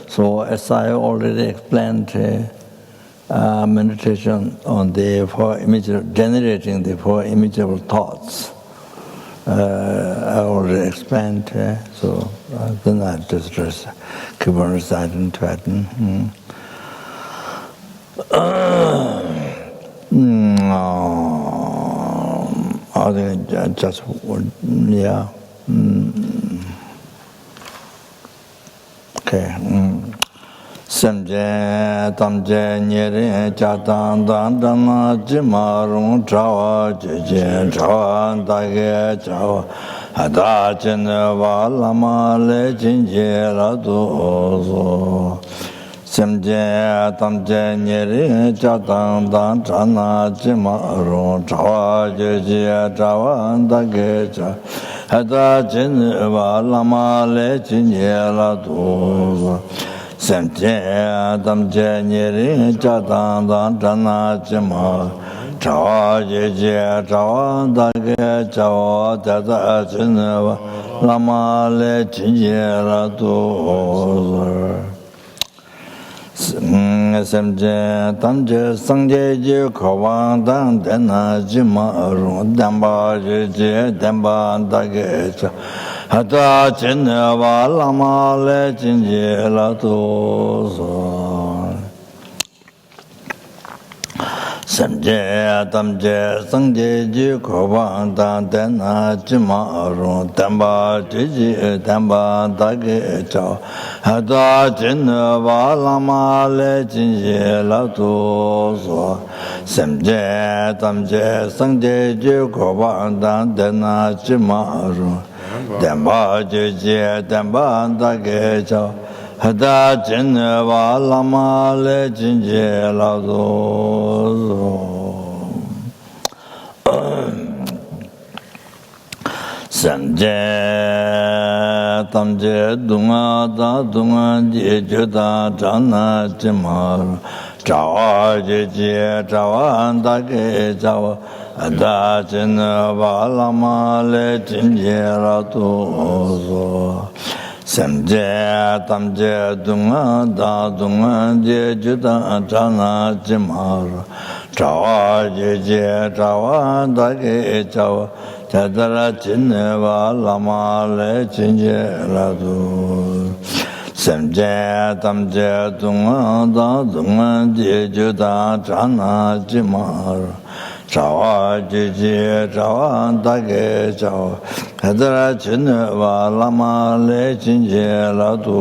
So as I already explained, meditation on the four immutable, generating the four immutable thoughts. I already explained, so then I just keep on reciting to it. I think just yeah. Okay. Samje tamje nyere chatan dan dan jimarung chawa jeje chawa dage chawa hada chen wa lama le jinje la do so samje tamje nyere chatan dan chana jimarung chawa jeje chawa dage chawa hada chen wa lama le jinje la do so sentient damje nyeri chatan dan chana chima chawa jeje chawa dage chawa tata chineva lama le chinje la do sentient damje sangje je kawang dan dena jima rung damba jeje damba dage chawa hata chineva lama le chinje la to so samje tamje sangje ji ko bang dan den na jima ru damba ji damba da ge chao hata chineva lama le chinje la to so samje tamje sangje ji ko bang dan den na jima ru damba jeje damba dage chao hada chineva lama le chinje la do samje tamje dunga da dunga jeje da chana chimar chawa jeje chawa dage chao hada chineva lama le chinje la do so samje tamje dunga da dunga jeje da chana chimar chawa jeje chawa dage chao hada chineva lama le chinje la do samje tamje dunga da dunga jeje da chana chimar chawa jeje chawa dage chao hada chineva lama le chinje la do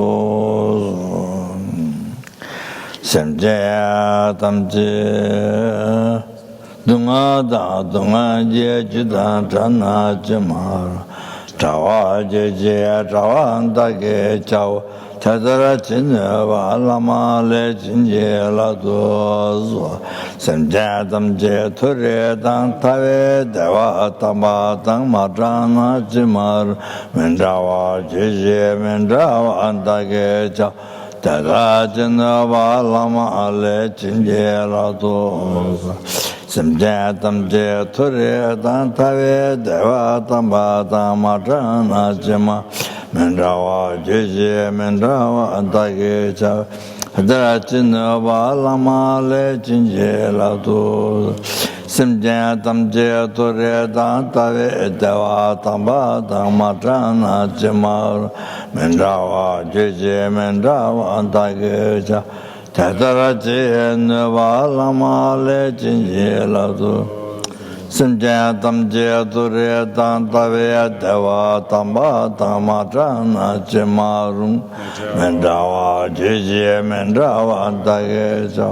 samje tamje dunga da dunga jeje da chana chimar chawa jeje chawa dage chao hada chineva lama le chinje la do samje tamje thore dang tave deva tamba dang ma jana jimar menjawa jeje menjawa dage cha hada chineva lama le chinje la do samje tamje thore dang tave deva tamba dang ma jana jimar menjawa jeje menjawa dage cha hada chineva lama le chinje la do samje tamje thore dang tave deva tamba dang ma jana jimar menjawa jeje menjawa dage cha hada chineva lama le chinje la do samje tamje thore dang tave deva tamba dang ma jana jimar menjawa jeje menjawa dage cha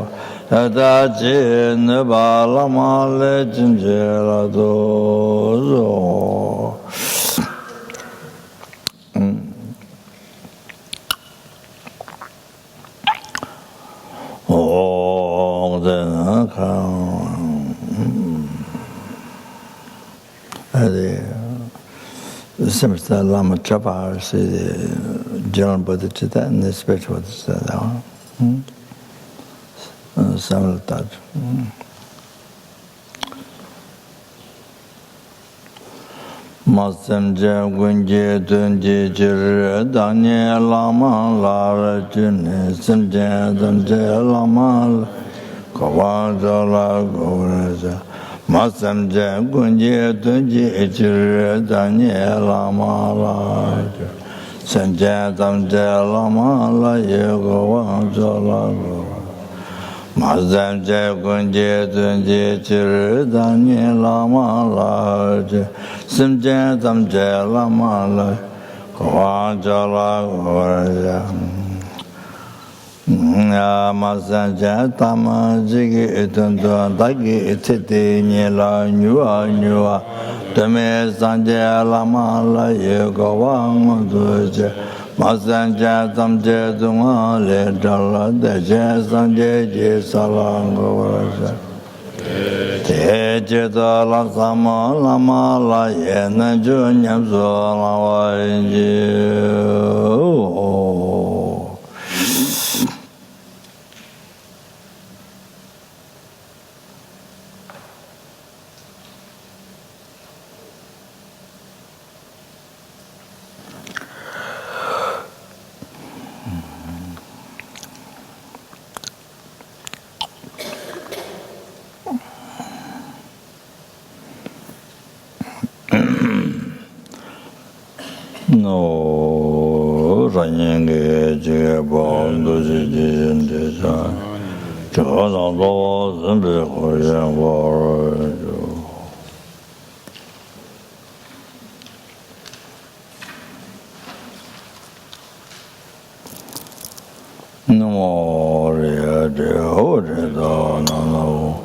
hada chineva lama le chinje la do the similar Lama Tsongkhapa is the general bodhichitta and the spiritual bodhichitta. Similar touch. Masemje Gunje Dunji Jir Danye Lama Lara June Semje Damje Lama Kawajala Goraja Masemje Gunje Dunji Jir Danye Lama Lara Semje Damje Lama La Yegawajala Goraja Masemje Gunje Dunji Jir Danye Lama Lara Simje Damje Lama La Kawajala Goraja Masanje Tama Jigi Tundu Dagi Titi Nila Nyua Dame Sanje Lama La Yegawang Duje Masanje Damje Dunga Le Dala Deje Sanje Jisalang Goraja Tejita la sama lama la yena ju nyamsu la wa No, Ranyenge, Jigabon, Dojin, Design, John Laws, and the Korean War. No more, the whole no.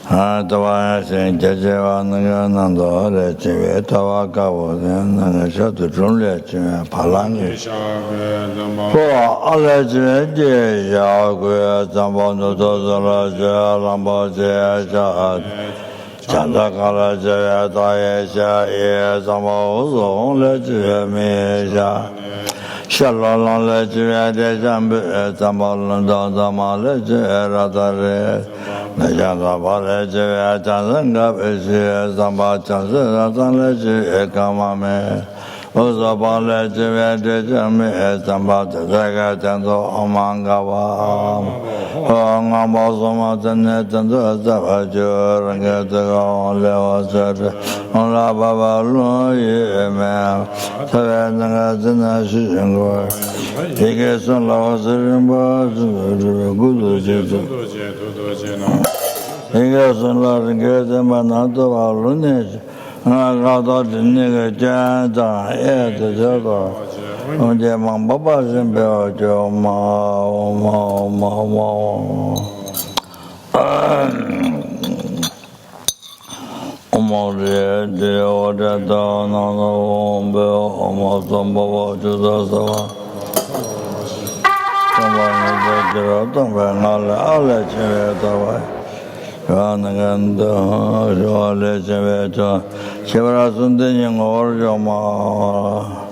Tawa Shen Jajewa Nanga Le Chive Tawa Kawo Nanga Shatu Junle Chive Palangi Po Ale Chive Yao Gui Zambo Nuto Zala Jia Lambo Jia Jia Chanda Kala Chive Taye Xia Ye Zambo Uzong Le Chive Mi Xia Shalom Le Chive De Jambi Zambo Lunda Zama Le Chive Ratare Najanga Bale Jaya Chananga Peshi Samba Chansa Sanleji Ekamame Osa Bale Jaya Dejami Samba Jaga Chanso Omangawa Ongamba Soma Tane Chanso Sabajo Ranga Tego Lewa Sere Ola Baba Lu Yeme Sabe Nanga Zina Shishingo Ike Son Lawa Sirimba Gudu Jitu Inga Sunla Ringa Manato Alunage, Nagata Nigga Janta, Ed the Jago, Onjamam Baba Zimbel, Omode, the order down on the home bell, almost on Baba to the Sawa. Someone I'll let you Ranaganda, Jole Cheveto, Chevra Sundin or Joma.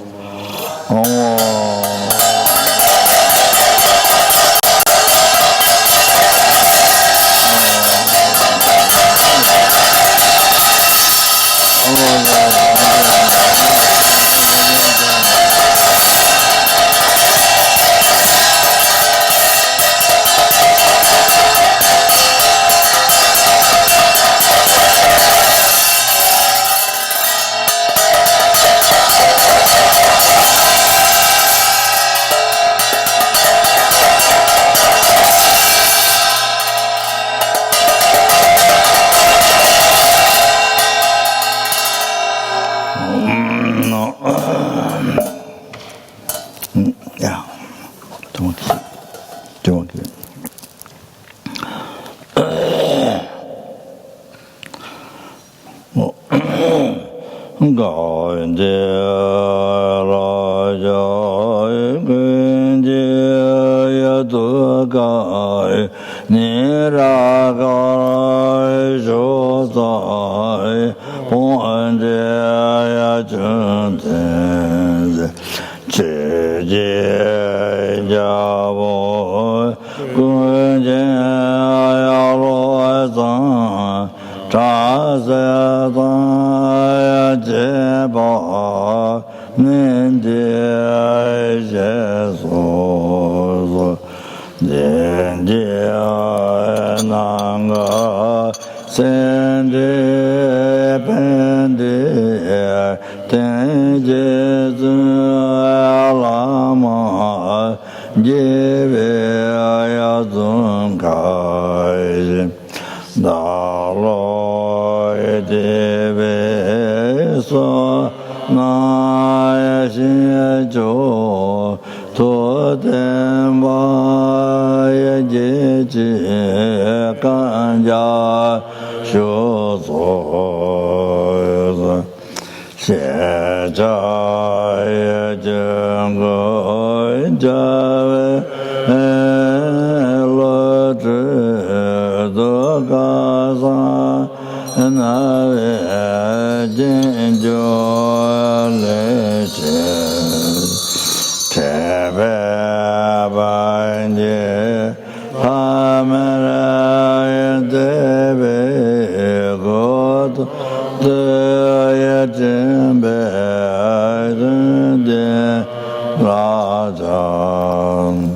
gai ni ra gai shu zai pon je ya chun ten che je ja bo gun je ya lo zang cha se zang je ba nen de je so den de nang ga sen de pen de ten je zu la ma je ve ya zun kai da lo de ve so na ya xin jo to den ba ya je ji gan ja shu zo xie zha ye zhen ge jia wei le zhi de ga san na wei jin jiu le zhi che bei ban jie ha me ra de bei go de ye zhen bei zhen de la zhang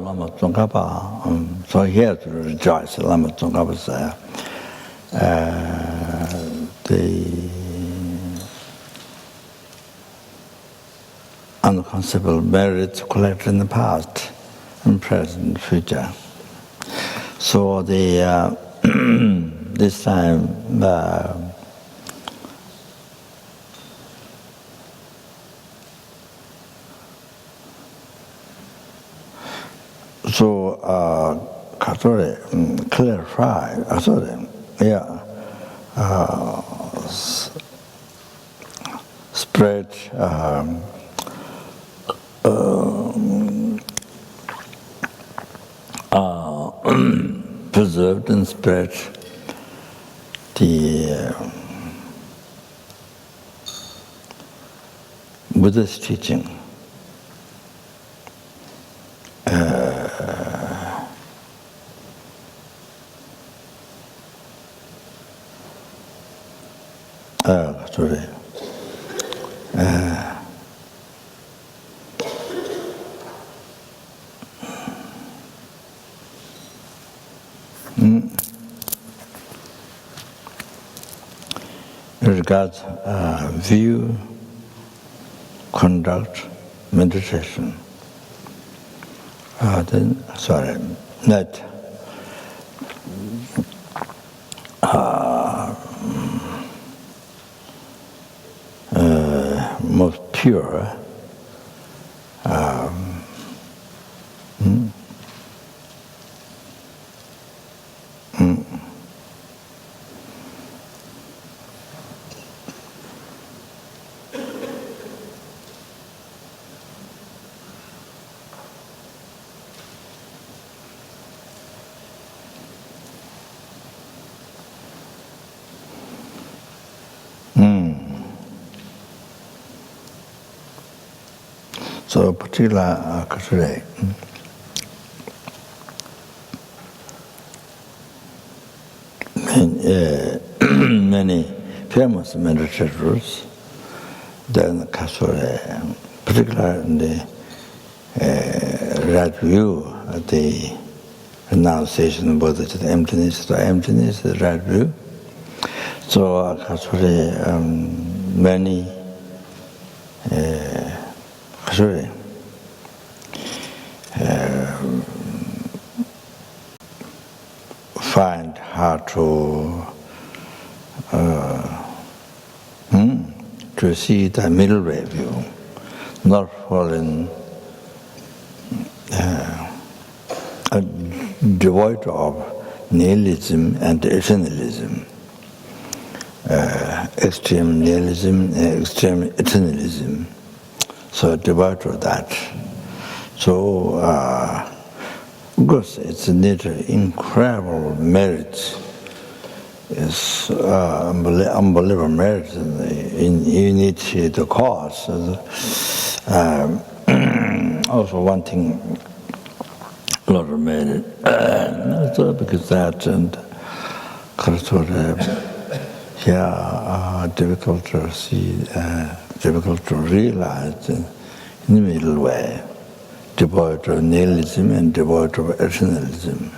Lama Tsongkhapa, so here to rejoice. Lama Tsongkhapa said, the unconceivable merits collected in the past, and present, future. So the this time clarify, spread observed and spread the Buddha's teaching. Sorry. Regards view, conduct, meditation. That most pure So particular today, many famous meditators, then particularly in the right view of the renunciation of bodhichitta, emptiness, the right view. So many find hard to see the middle way view, not falling devoid of nihilism and eternalism, extreme nihilism and extreme eternalism. So devoid of that. So, of course, it's a incredible merit. It's unbelievable merit in unity the cause. Also, one thing, a lot of merit. So because that and difficult to see, difficult to realize in the middle way, devoid of nihilism and devoid of eternalism.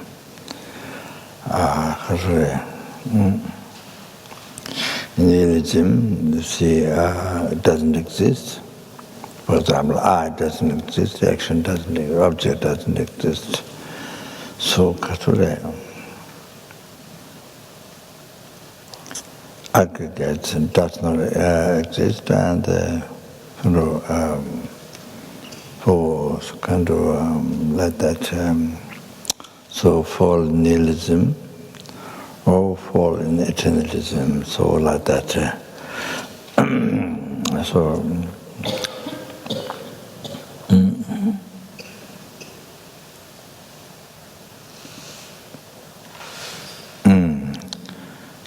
Nihilism, you see, doesn't exist. For example, I doesn't exist, action doesn't exist, object doesn't exist. So, aggregates does not exist, and for kind of like that, so fall in nihilism or fall in eternalism, so like that.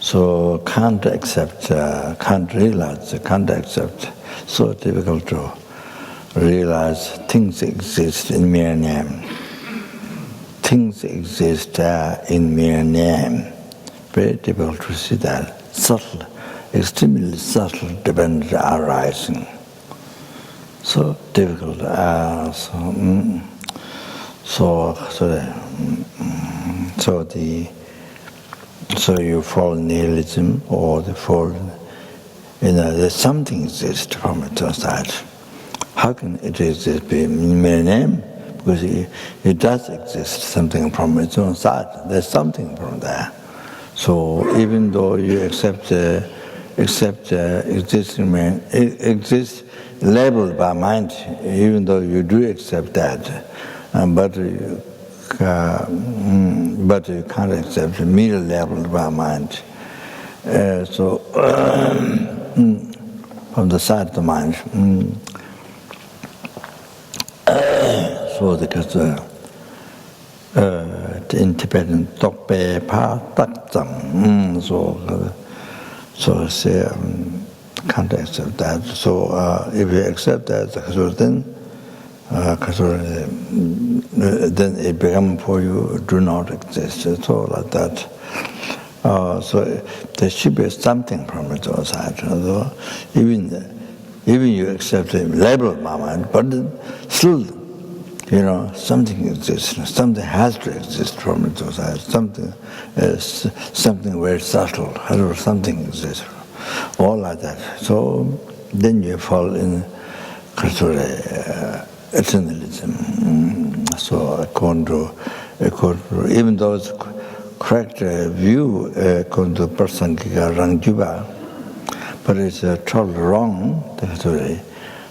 So can't accept, can't realize, can't accept. So difficult to realize things exist in mere name. Things exist in mere name. Very difficult to see that. Subtle, extremely subtle dependent arising. So difficult. So you fall in nihilism, or the fall, there's something exists from its own side. How can it exist in mere name? Because it does exist something from its own side. There's something from there. So even though you accept existing man, it exists labeled by mind, even though you do accept that, but you can't accept the middle labeled by mind. So from the side of the mind, so because in Tibetan, Tokpe Pa Tak Tsam. So say, can't accept that. So if you accept that, then it becomes for you do not exist. It's all like that. So there should be something from it outside. Even you accept the label of Mama, but still, something exists. Something has to exist from it outside. Something very subtle. Something exists. All like that. So then you fall in eternalism. So according to even though it's correct view according to Prasangika Rangjuba, but it's totally wrong.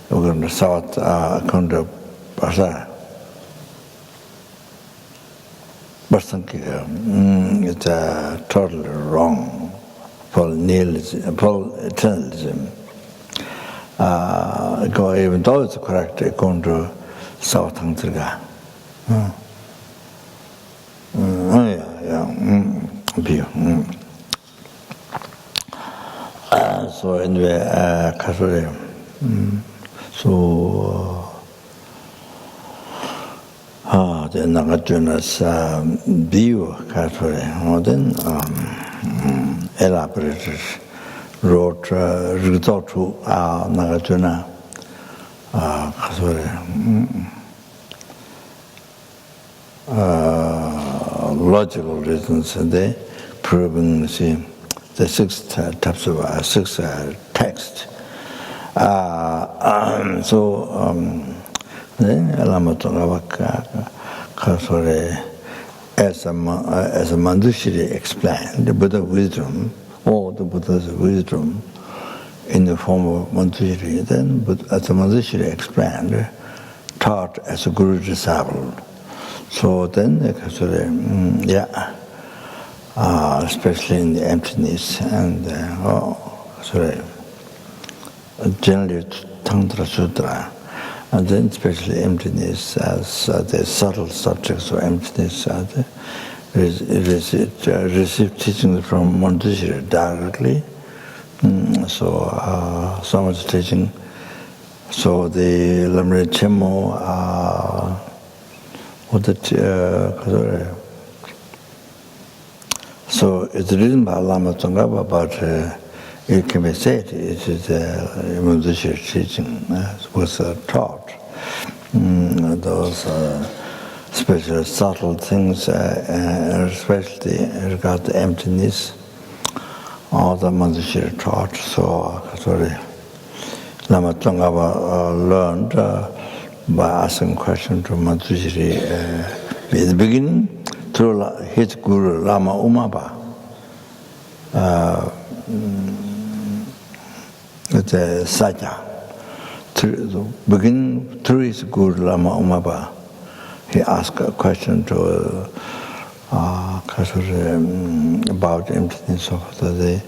We're going to south according to Prasangika. It's totally wrong. For nihilism, for eternalism. Even though it's correct, according to South Tantrika. View. So anyway, the Nagajuna's view, then elaborated wrote result to Nagarjuna logical reasons, and they proving the six types of six texts. Then Lama Tsongkhapa as a Manjushri explained, the Buddha wisdom, or the Buddha's wisdom in the form of Manjushri, then as a Manjushri explained, taught as a Guru disciple. So then, especially in the emptiness and generally Tantra Sutra, and then especially emptiness as the subtle subjects of emptiness receive teaching from Manjushri directly. So much teaching. So the Lamre Chemo, so it's written by Lama Tsongkhapa, but it can be said it is Manjushri teaching was taught. Those special subtle things, especially regard to emptiness, all the Manjushri taught. So Lama Tsongkhapa learned by asking questions to Manjushri at the beginning through his guru Lama Umapa. It's a Satya. Begin through his guru Lama Umapa. He asked a question to about emptiness of the day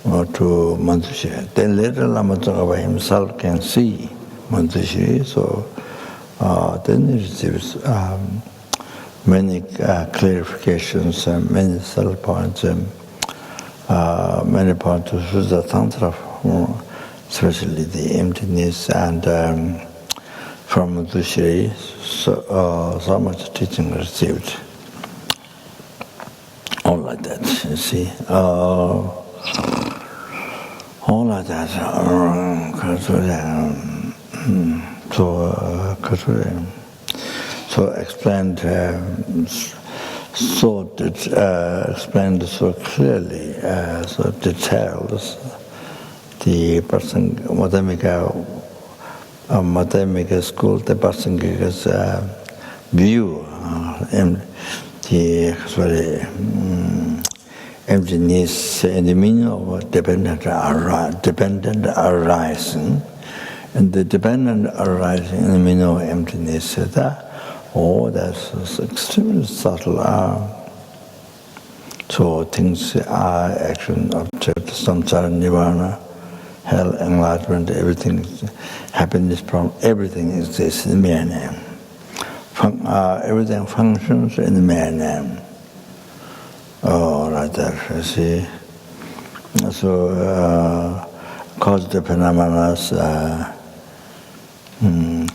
to Manjushri. Then later Lama Tsongkhapa himself can see Manjushri, so then he receives many clarifications and many subtle points, many points of Sutta Tantra, especially the emptiness, and from Manjushri, so much teaching received. All like that, you see. All like that. So explained explained so clearly, so detailed the person Madhyamika school, the Prasangika's view, the emptiness and the meaning of dependent arising, and the dependent arising and the meaning of emptiness. That's extremely subtle. So things are action, object, samsara, nirvana, hell, enlightenment, everything, happiness, problem, everything exists in the mere name. Everything functions in the mere name. Oh, right there, you see. So, cause the phenomena in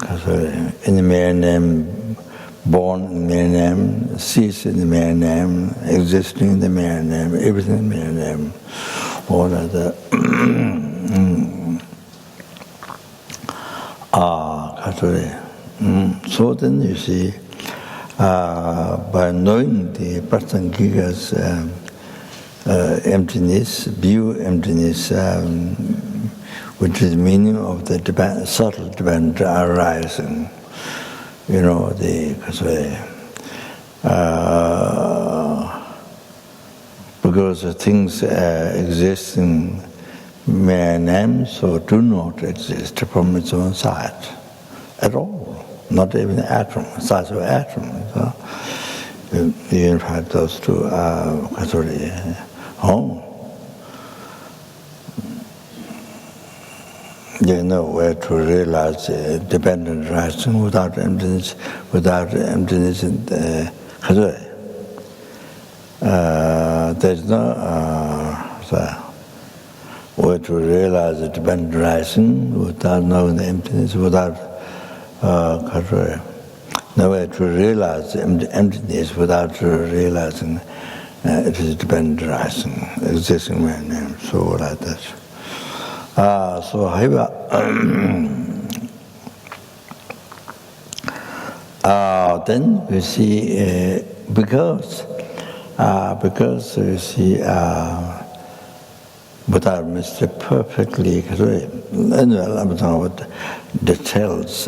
the mere name, born in the mere name, cease in the mere name, existing in the mere name, everything in the mere name. All that. So then you see, by knowing the Prasangika's emptiness, view emptiness, which is the meaning of the subtle dependent arising, because things exist in mere name, so do not exist from its own side at all, not even atom, size of atom. So, in fact, those two are they know where to realize dependent arising without emptiness, there's no way to realize the dependent arising without knowing the emptiness, without no way to realize the emptiness without realizing it is dependent arising, existing man name, so like that. So however, then we see because you see without Mr. perfectly, anyway, I'm talking about details,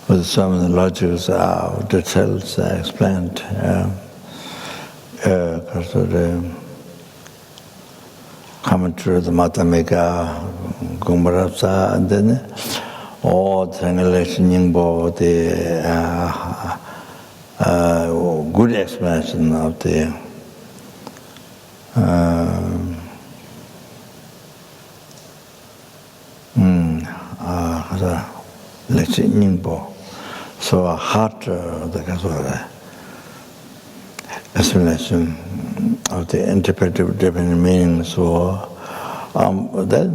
with some of the logics details explained. Commentary of the Matamika Gumbarapsa, and then all translation Yingbo, the good explanation of the lecture Yingbo. So hard the explanation of the interpretive different meanings. So then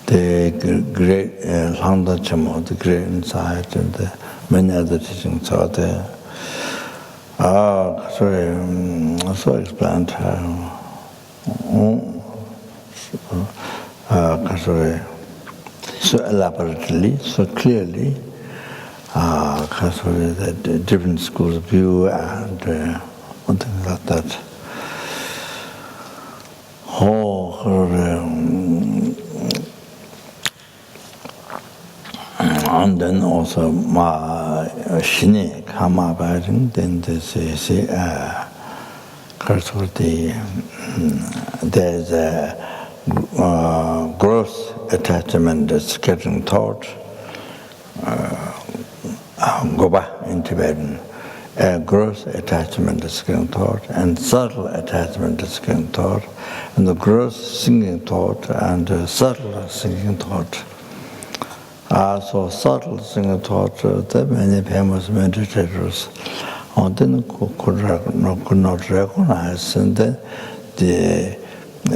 the great Langda Chamo, the great insight, and the many other teachings are there. So explained so elaborately, so clearly, the different schools of view and things like that. And then also Shini Kama Baring, then they say there's a gross attachment that's getting taught. Goba in Tibetan, gross attachment is getting taught, and subtle attachment is getting taught, and the gross singing thought and the subtle singing thought. So subtle singing thought, the many famous meditators could not recognize, and then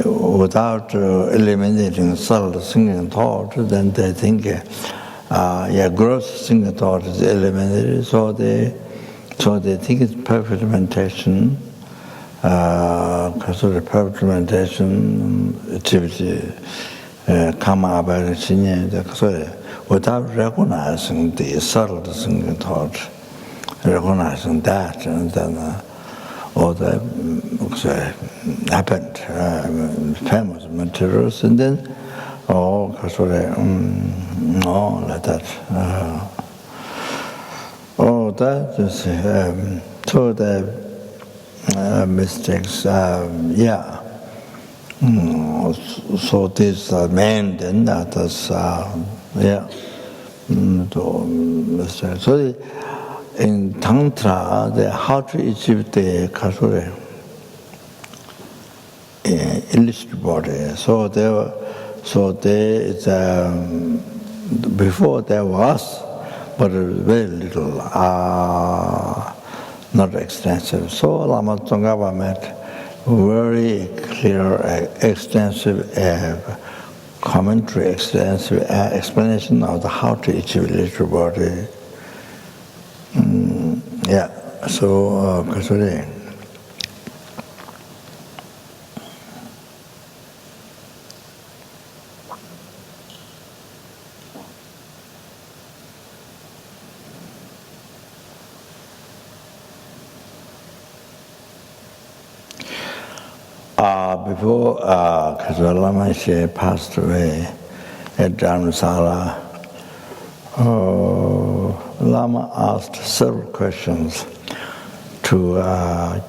without eliminating subtle singing thought, then they think. Gross singing thought is eliminated, so they think it's perfect meditation, because of the perfect meditation activity, Kama without recognizing the subtle singing thought, recognizing that, and then all that happened, famous materials, and then like that. That is so the mistakes. So this man then that is mistakes. So in Tantra, how to achieve the kasure illicit body. So there is before there was, but very little not extensive. So Lama Tsongkhapa made very clear, extensive commentary, extensive explanation of how to achieve literal body. So Kasuri. Before Kasuri Lama passed away at Dharamsala, Lama asked several questions to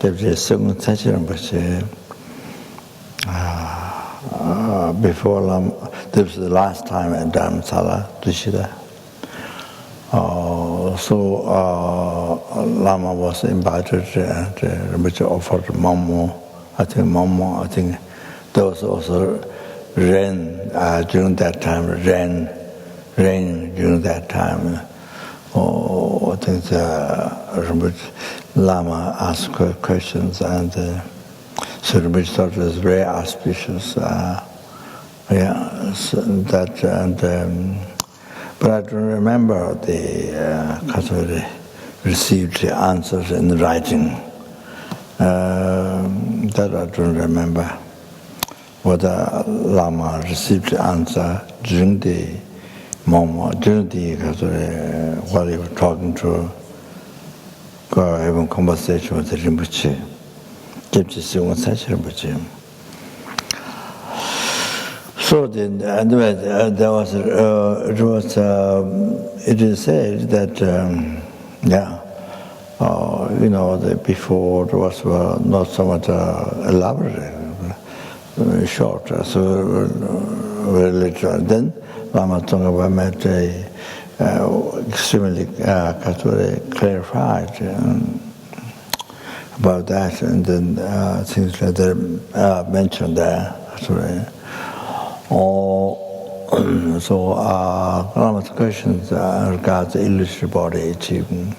Deputy Sung Tsachi Rinpoche. Before Lama, this was the last time at Dharamsala, Dushita. So Lama was invited and Rinpoche offered Momo. I think there was also rain during that time, rain during that time. I think Rinpoche Lama asked questions, and so Rinpoche thought it was very auspicious. So that, but I don't remember the Kasuri received the answers in writing. That I don't remember whether Lama received the answer during the moment, during the while he was talking to, having conversation with the Rinpoche, Gyabje Sung Tsachi Rinpoche. So anyway, there was it is said that before it was not so much elaborate, short, so very literal. Then Lama Tsongkhapa made extremely clarified about that, and then things like that mentioned there. So Lama's questions regard the illusory body achievement.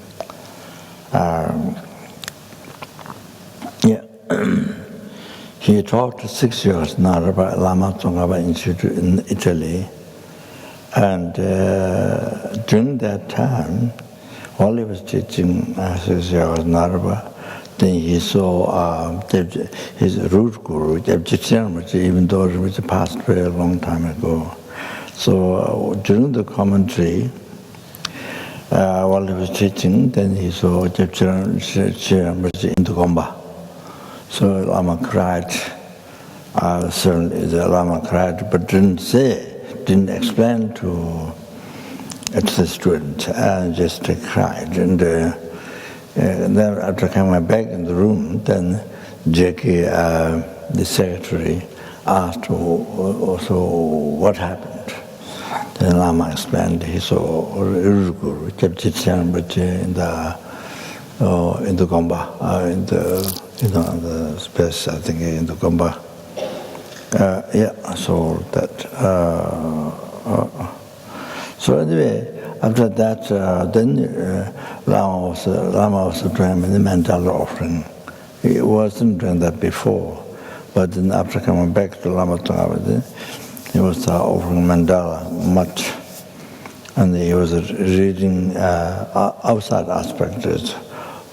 He taught 6 years Naraba Lama Tsongkhapa Institute in Italy, and during that time, while he was teaching 6 years Naraba, then he saw his root guru, Gyabje, even though it was passed away a long time ago. So during the commentary, while he was teaching, then he saw Gyabje in the Gomba. So Lama cried. Certainly the Lama cried, but didn't explain to the student, just cried. And then after coming back in the room, then Jackie, the secretary, asked also what happened. Then Lama explained he saw Guru Gyabje in the Gomba, in the space, I think, in the Gomba. So that. So anyway, after that, then Lama was doing the mandala offering. He wasn't doing that before, but then after coming back to Lama Tsongkhapa, he was offering mandala much, and he was reading outside aspects,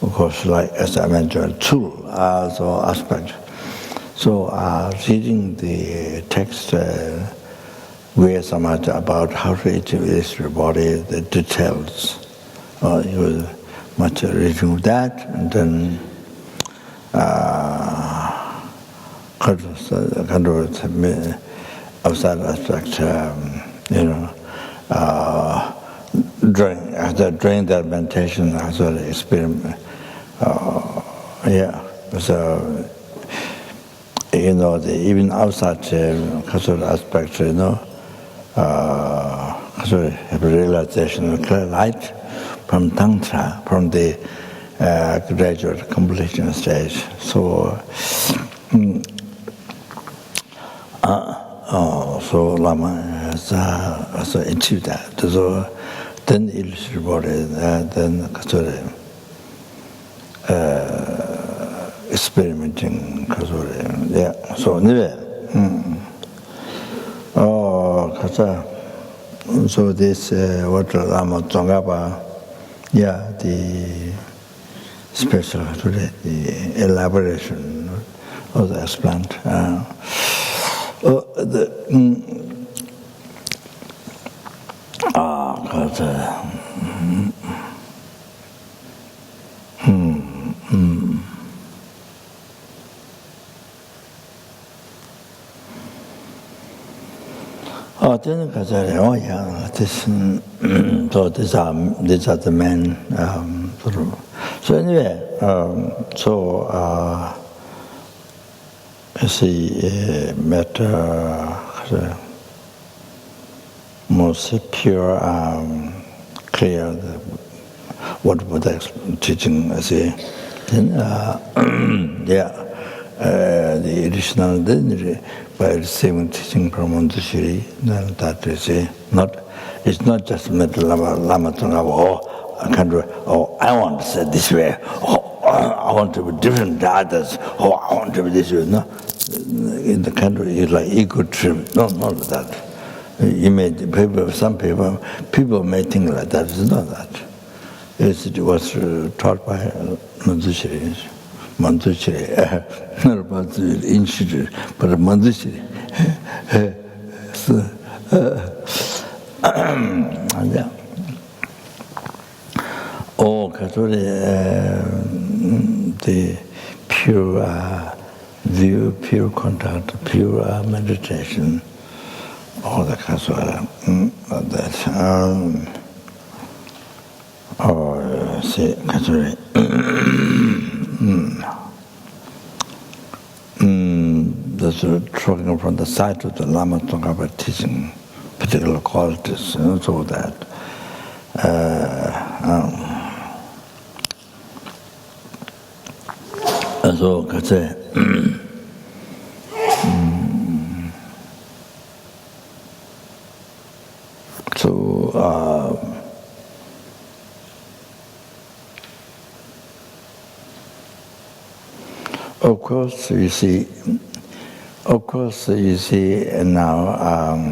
of course, like as I mentioned, tool also aspect. So reading the text very so much about how to achieve this body, the details. He was much reading of that, and then kind of outside aspect, during that meditation, as well experiment. So even outside aspect, realization of clear light from Tantra, from the graduate completion stage. So, so Lama has achieved that. So then illusory body, then experimenting. Yeah. So anyway, so this what Lama Tsongkhapa, yeah, the special today, the elaboration of the explant. So these are the main so anyway, she met most pure, clear what Buddha's teaching. Then the additional dignity by receiving teaching from Montefiore, then that is it's not just Lama Tsongkhapa, I want to say this way, I want to be different than others, I want to be this way. No, in the country it's like ego trip. No, not that. Some people may think like that. It's not that. It was taught by Montefiore, not about the institute, but Montefiore. Yeah. The pure view, pure contact, pure meditation, all the kinds of that. That's talking from the side of the Lama Tsongkhapa teaching particular qualities, so that so of course you see now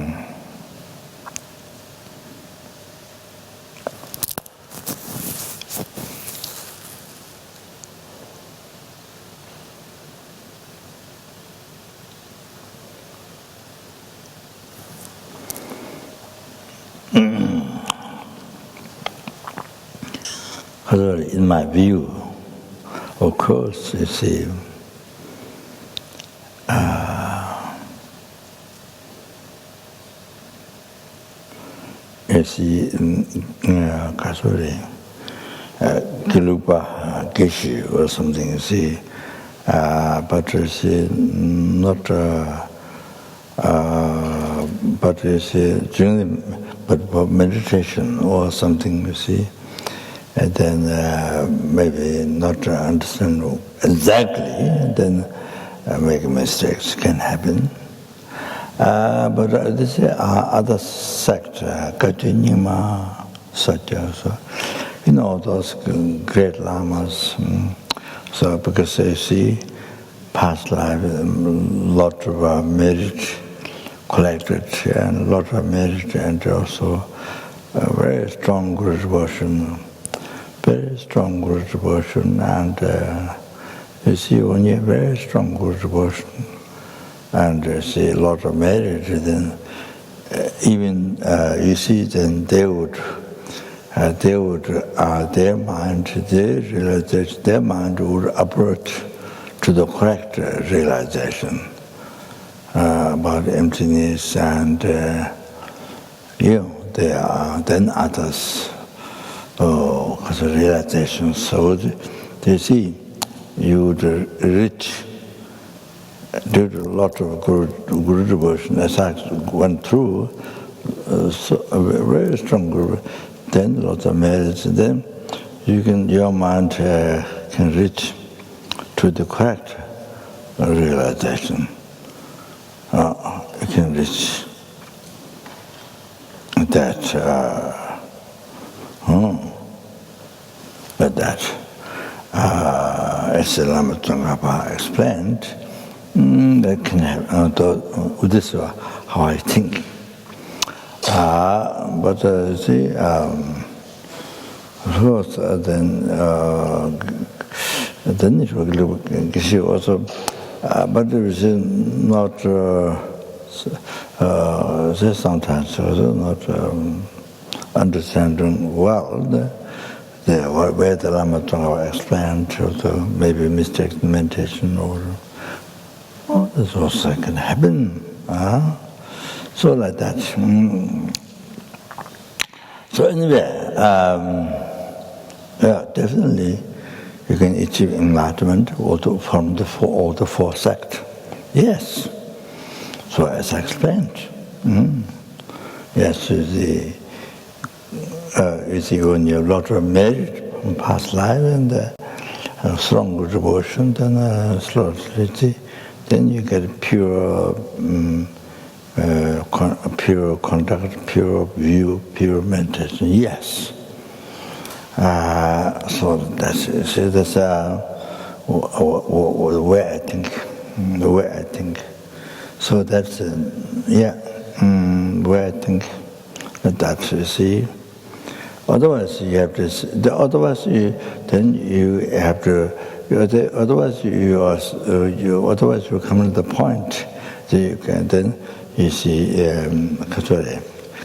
in my view, of course, you see, Kilupa Geshe or something, you see, but you see, not, but you see, but for meditation or something, you see, and then maybe not understand exactly, then make mistakes can happen. But this is other sect, Katyanyama Satya, so those great lamas. So because they see past life, lot of merit collected, and a lot of merit, and also a very strong Guru devotion. Very strong Guru devotion, and you see when you have very strong Guru devotion, and you see a lot of merit, then even you see, then they would their mind, their realization, their mind would approach to the correct realization about emptiness, and they are then others. Because of realization, so they see you would reach due to a lot of Guru devotion, as I went through, so a very strong Guru, then lots of merits, then your mind can reach to the correct realization. You can reach that. as Lama Tsongkhapa explained, that can happen. This is how I think. But see, then it will also, but it is not sometimes also not understanding well where the Lama Tsongkhapa explained, also maybe mistake in meditation or this also can happen. So like that. So anyway, yeah, definitely you can achieve enlightenment also from all the four sects. Yes. So as I explained, yes, you see when you have a lot of merit from past life and strong devotion, then slowly, then you get pure conduct, pure view, pure meditation. Yes. So that's the way I think. The way I think. So that's where I think that you see. Otherwise you have to. Otherwise you have to. Otherwise you come to the point that you can then you see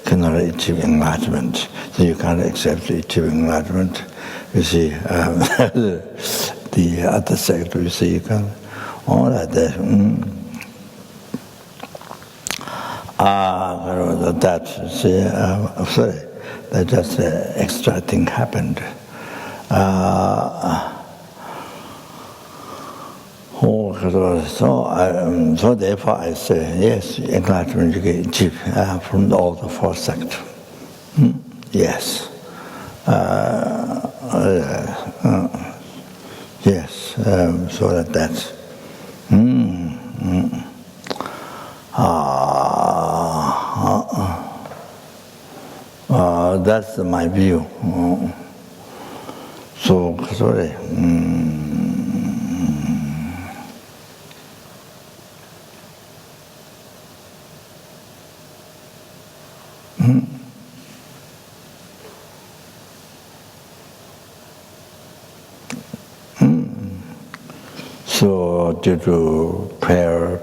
cannot achieve enlightenment. So you can't accept achieving enlightenment. You see the other sect. You see you can all like that. That see, sorry, that just extra thing happened. So therefore I say yes, enlightenment you can achieve from all the four sects. Yes. Yes. So that's. That's my view. So sorry. So due to prayers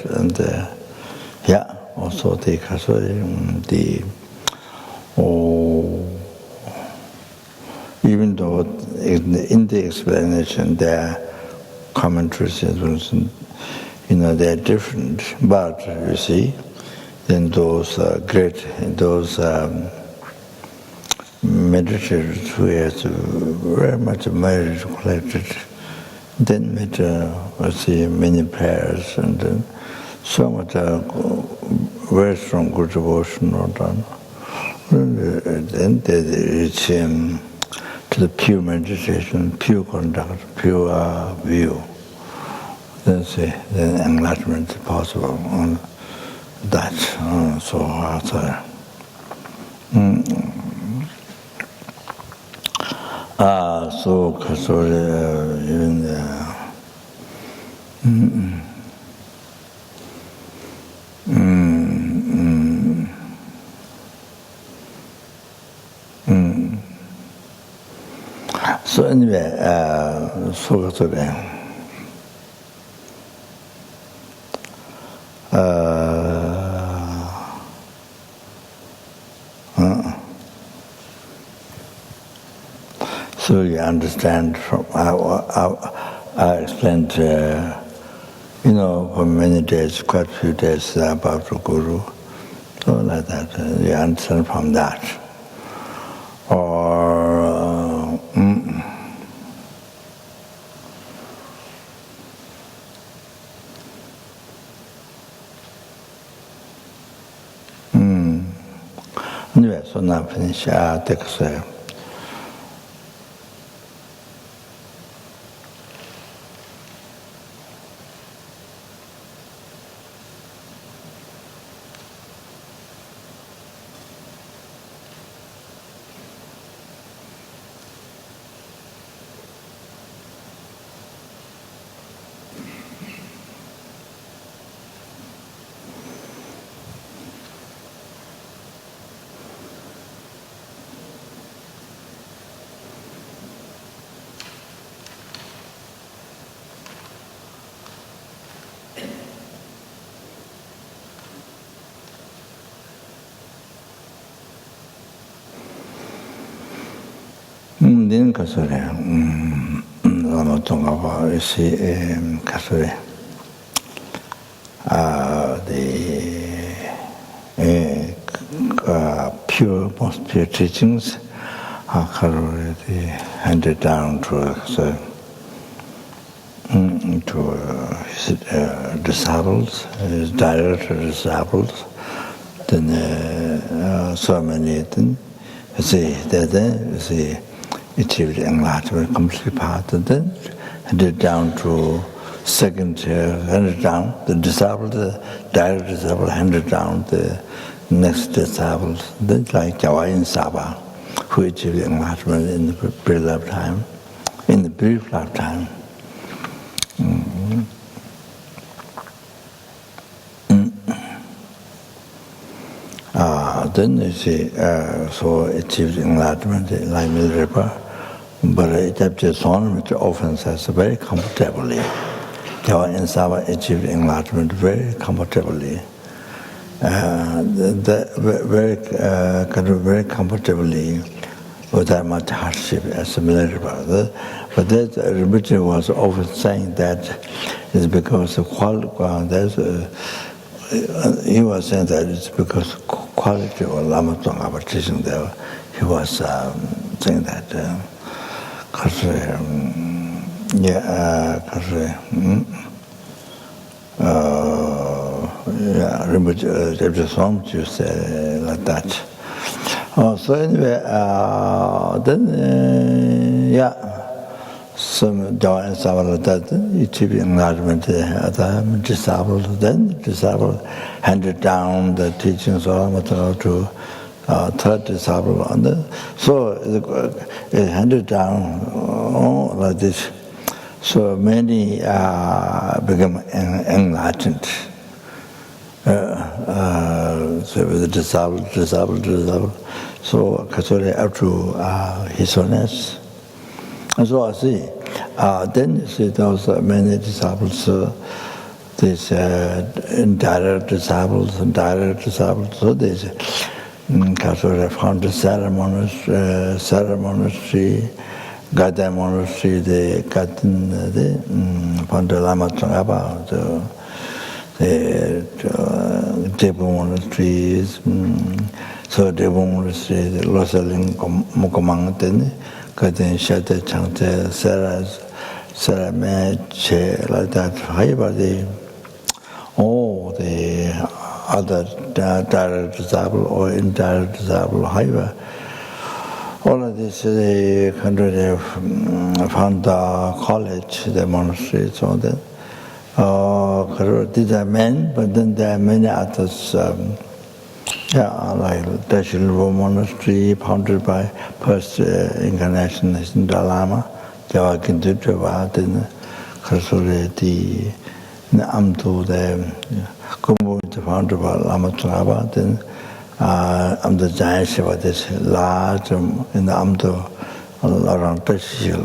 and also the even though in the explanation there are commentaries, they're different, but you see, then those meditators who has very much merit collected, then made many prayers and then so much very strong good devotion or done. Then they reach to the pure meditation, pure conduct, pure view. Then enlightenment is possible on that. So even so anyway, so you understand from I explained, for many days, quite a few days about the Guru, so like that. You understand from that, or anyway. So now finish. Take a then kasore Lama Tsongkhapa kasore the pure, most pure teachings are handed down to his disciples, his direct disciples. Then so many then achieved enlightenment, complete path, and then handed down to second, handed down the disciple, the direct disciple handed down the next disciples, then like Jawain Saba, who achieved enlightenment in the brief lifetime, in the brief lifetime. Then you see, so achieved enlightenment like Milrepa, but it just on which often says very comfortably. Jawain Saba achieved enlightenment very comfortably. Very comfortably without much hardship as a Milrepa. But that Rinpoche was often saying that it's because of quality. He was saying that it's because quality of Lama Tsongkhapa teaching there. He was saying that because Rinpoche used to say like that. So anyway, then some Jawain Saba that achieved enlightenment, other disciples, then disciple handed down the teachings of Lama Tsongkhapa to third disciple, and so it handed down like this. So many become enlightened. So with the disciple. So Kasore up to His Holiness. And so I see. Then you see those many disciples, these indirect disciples and direct disciples. So there's Kasore found the Sarah Monastery, Gada Monastery, the found the Lama Tsongkhapa, the Debu Monasteries, so Debu Monastery, the Losaling Mukamang, then Katin Shata Changte, Sarah Meche, like that. However, the other direct disciple or indirect disciple, however, all of this, they found the college, the monastery, so that. These are men, but then there are many others, like Dashilvo Monastery, founded by first incarnation in the Lama, Jawa Kintuchava, then Kasure, the Amtu, the Kumbu, founded by Lama Tsongkhapa, then Amtu Giant Shiva, this large in the Amtu around Tashil.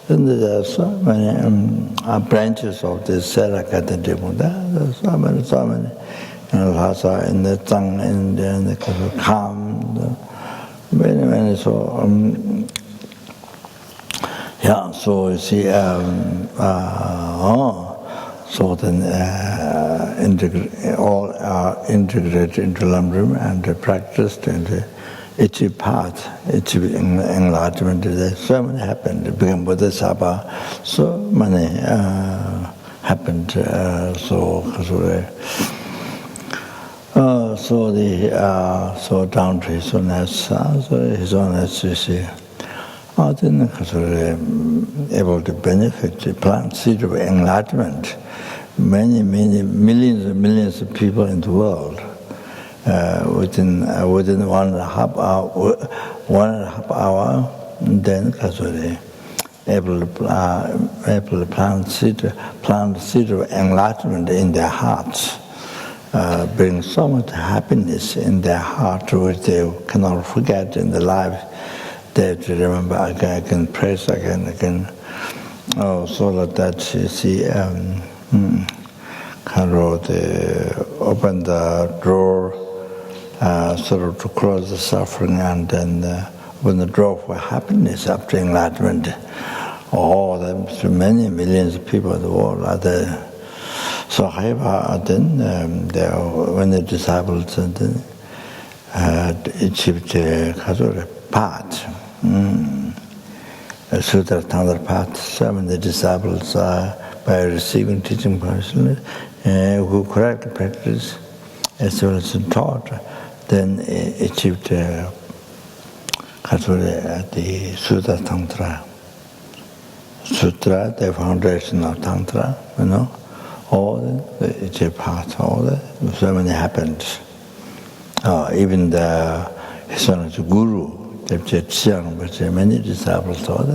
Then there are so many branches of the Sarakata Debunda. There are so many. Lhasa in the Tsang, in the Kham, many. So, so you see, so then all are integrated into Lamrim and practiced and achieve path, achieve enlightenment. So many happened. It became bodhisattva. So many happened. So down to His Holiness. So His Holiness, you see, then able to benefit the plant seed of enlightenment. Many millions and millions of people in the world. Within 1.5 hour, then Kasuri able to plant seed of enlightenment in their hearts, bring so much happiness in their heart, which they cannot forget in their life. They have to remember again, I can praise again. So that you see, open the door, sort of to close the suffering, and then when the draw for happiness after enlightenment. Oh, there's many millions of people in the world are there. So however, then when the disciples achieved the path, Sutra Tantra path, so when the disciples by receiving teaching personally, who correctly practice as well as taught, then achieved the Sutra Tantra. Sutra, the foundation of Tantra, all the path, all the so many happened. Even his guru, many disciples taught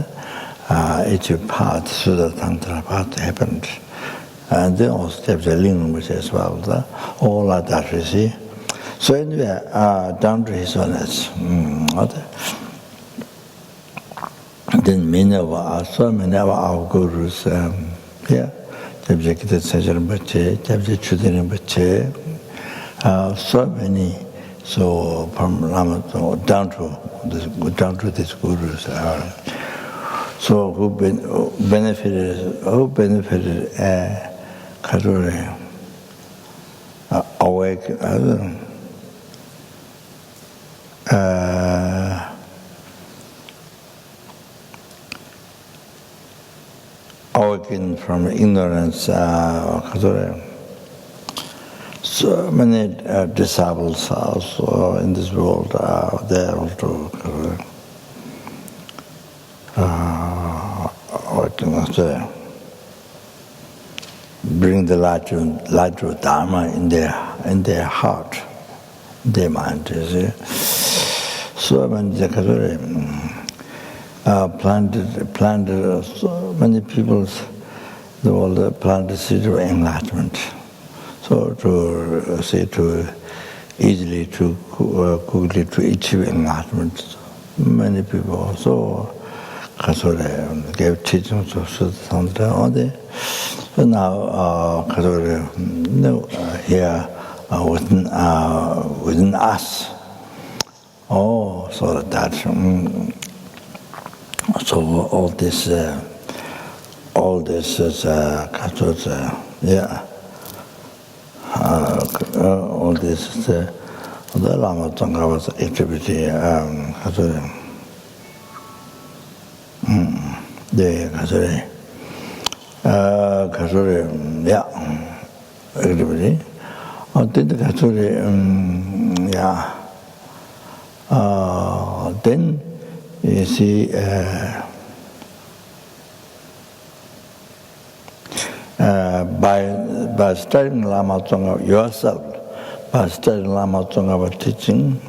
each path, Sutra Tantra path happened. And then also the language as well, all of that you see. So anyway, down to his honest. Then many of our gurus, so many, so from Lama down to these gurus, so who benefited awake, awaken from ignorance. So many disciples also in this world are there to bring the light of dharma in their heart, their mind. You see. So many planted so many peoples the world planted seed of enlightenment. So to easily to quickly to achieve enlightenment, many people also gave teachings of Sutra Tantra all day. So now here within us, so that so all this is all this is the Lama Tsongkhapa's activity. Activity. Then you see by studying Lama Tsongkhapa yourself, by studying Lama Tsongkhapa teaching,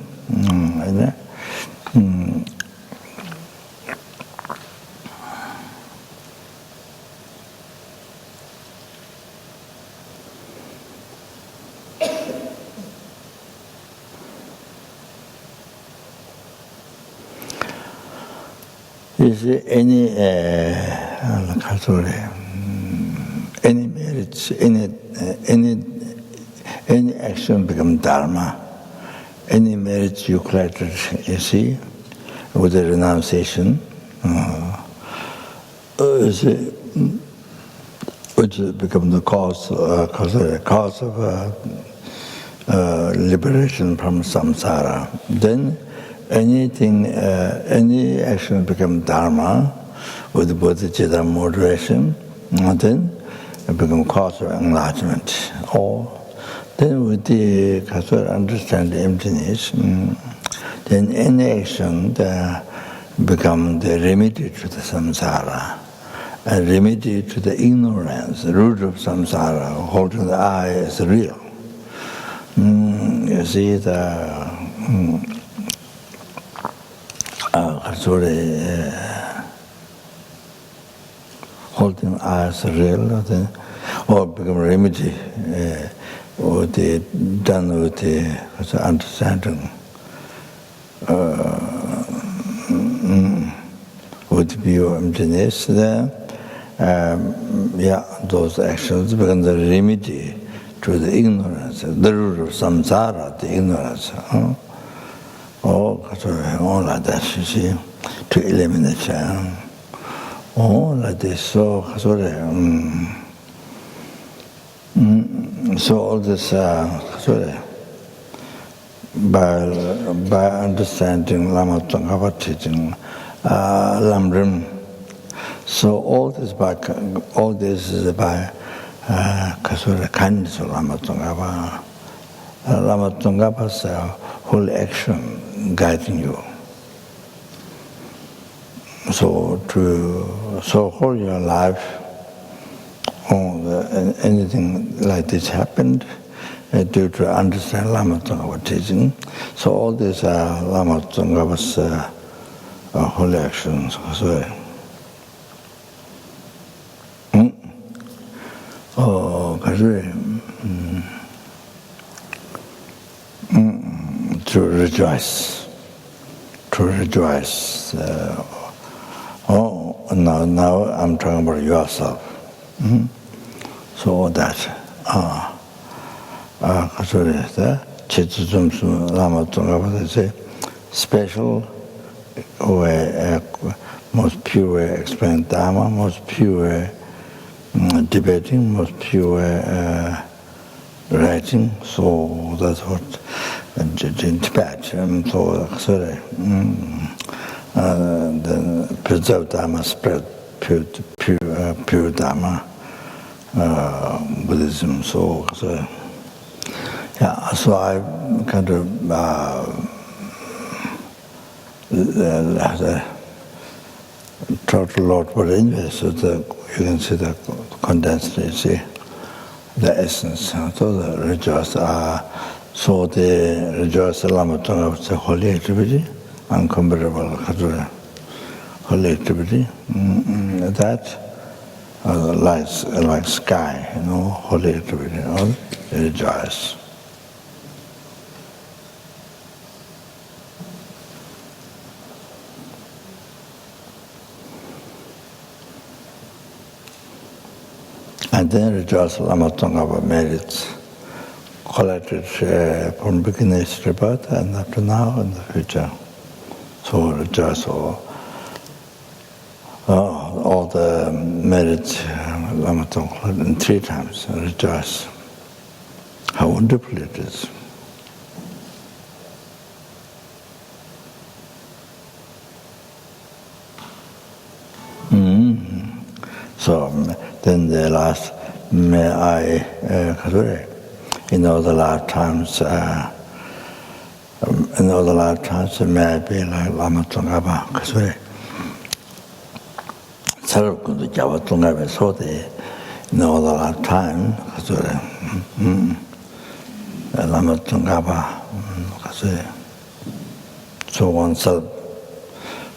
you see any marriage, any action become dharma. Any marriage you collected, you see, with a renunciation, which become the cause of liberation from samsara. Then any action become dharma with bodhichitta moderation, and then it become cause of enlightenment. Or then with the understand the emptiness, then any action become the remedy to the samsara, a remedy to the ignorance, the root of samsara, holding the I as real. You see the holding I as real, or become remedy, or the done with the understanding, with view of emptiness there. Those actions become the remedy to the ignorance, the root of samsara, the ignorance. Oh, all like that, you see, to eliminate. Oh, like this, so so all this, by understanding Lama Tsongkhapa teaching, Lamrim. So all this is by kindness of Lama Tsongkhapa. Lama Tsongkhapa's whole action guiding you. So whole your life, anything like this happened due to understand Lama Tsongkhapa teaching. So all these are Lama Tsongkhapa's whole actions. So, to rejoice. Now I'm talking about yourself. So that, Lama Tsongkhapa say, special way, most pure way explain dharma, most pure way debating, most pure way writing. So that's what in Tibet. Then preserve dharma, spread pure dharma, Buddhism. So yeah. So I kind of talked a lot about English, so you can see the condensed, you see, the essence. So the rejoice so the rejoice Lama Tsongkhapa, the holy activity, uncomparable holy activity. That like sky, holy activity, rejoice. And then rejoice Lama Tsongkhapa merits collected from beginningless rebirth and up to now and the future. So rejoice all the merits Lama Tsongkhapa in 3 times. Rejoice. How wonderful it is. So then the last, may I, in all the lifetimes, may I be like Lama Tsongkhapa, Sarvkundu Java Tsongkhapa Soti, in all the lifetime, Lama Tsongkhapa, so oneself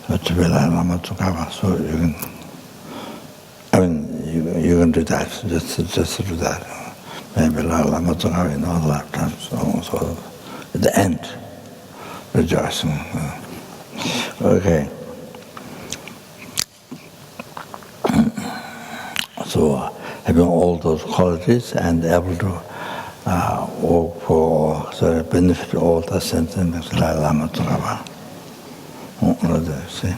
to be like Lama Tsongkhapa, so you can. You can do that, just do that. Maybe like Lama Tsongkhapa in all the lifetimes. So at the end, rejoicing. Okay. So having all those qualities and able to work for the benefit of all the sentient beings like Lama Tsongkhapa. See?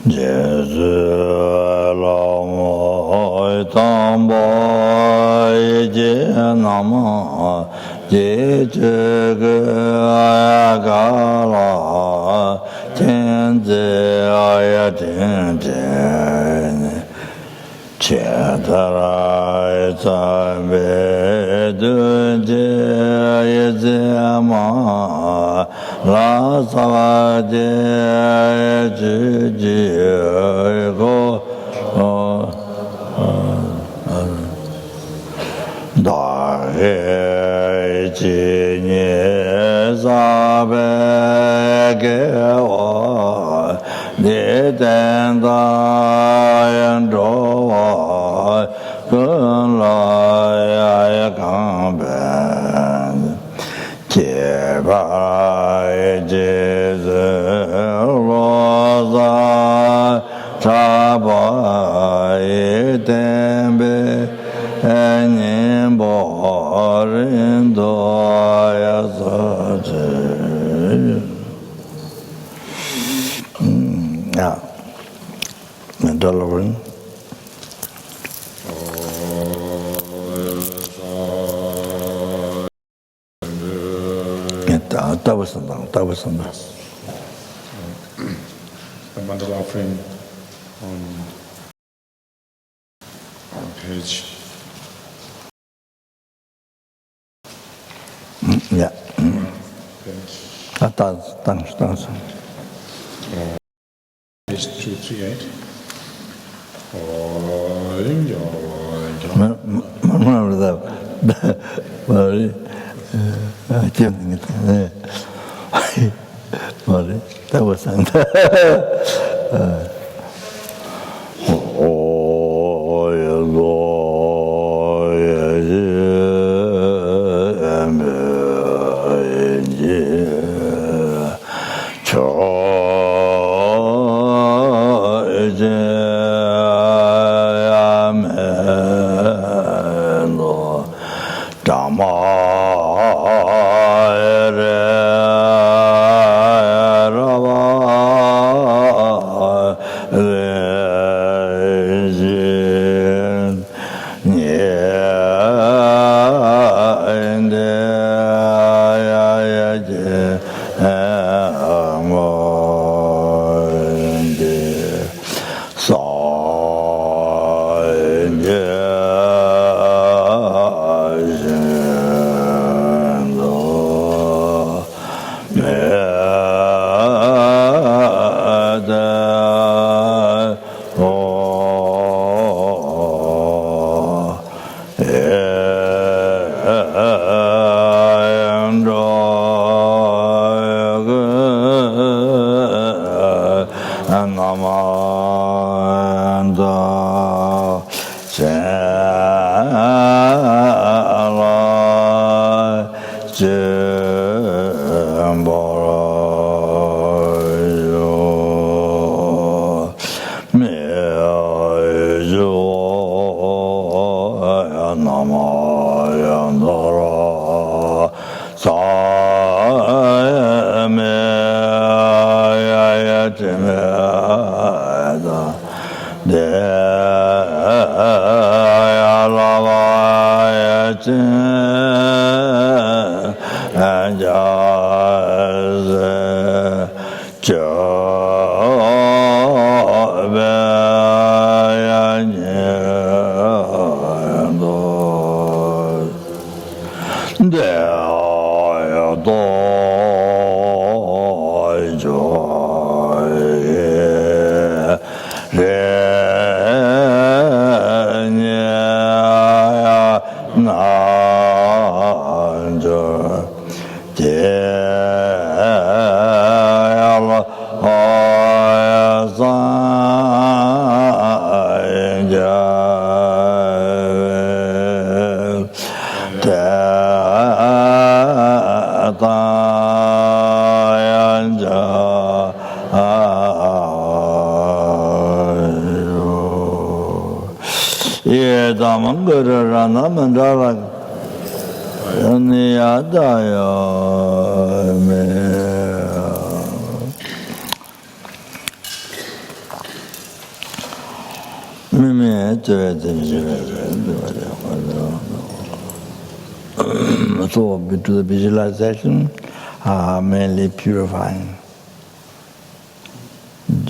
Jesu Lama Tamba Je Nama Je Gala Tenze Aya Tenze Chetara Tsambe Dunje Yezema La Savade Juji Go Da He Jini Sabe Gewa Niten Da Yan Jowa Kun La Ya Kan Ben Jeba Jesus Rosa Chaba Tembe Nimbo That was something. The mandala offering on page. Yeah. Page. Thanks. Page 238. Remember that. That was something. So, to the visualization, mainly purifying.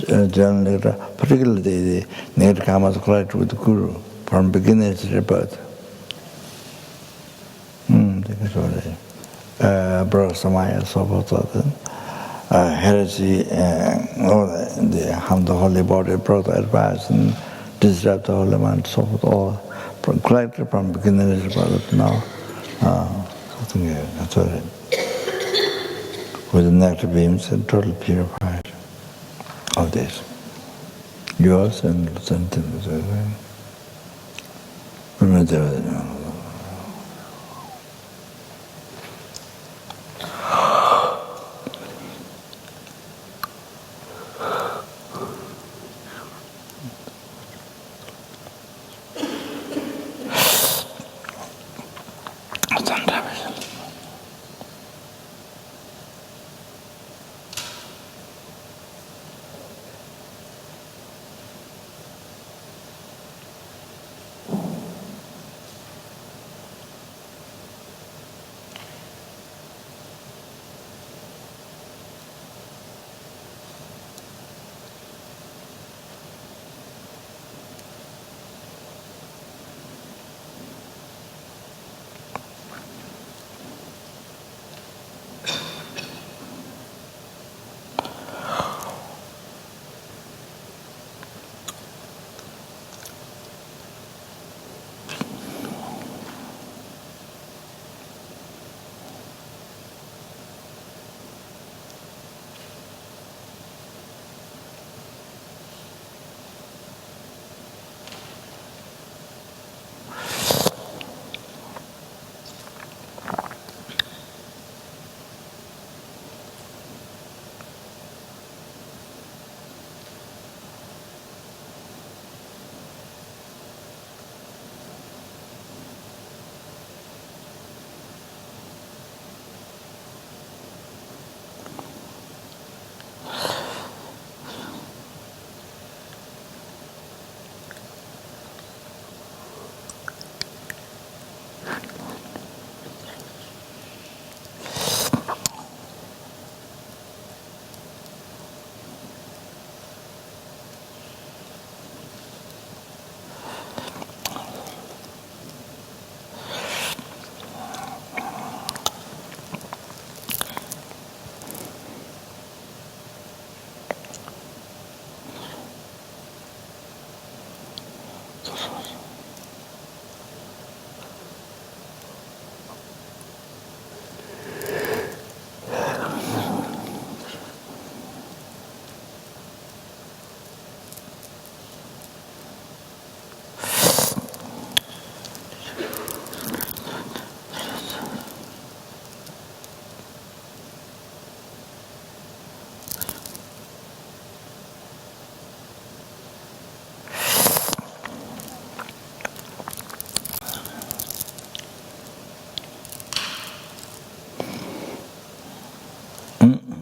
Generally, particularly the negative karmas collect with the Guru from beginning to rebirth. Samaya, so forth, heresy, all the harm the holy body, brought advice, and disrupt the holy mind, so forth, all collected from beginning to rebirth now. Something that's all. With the nectar beams and totally purified of this. Yours and sentient.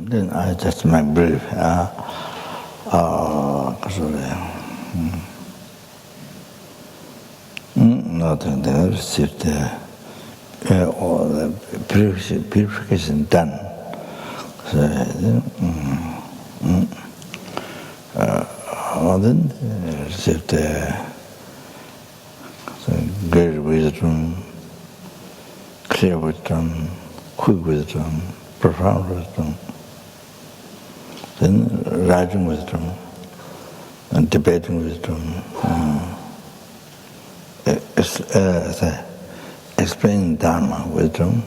Then I just make brief. Nothing there. Received all the purification done. So then received great wisdom, clear wisdom, quick wisdom, profound wisdom. Then writing wisdom and debating wisdom, explaining dharma wisdom,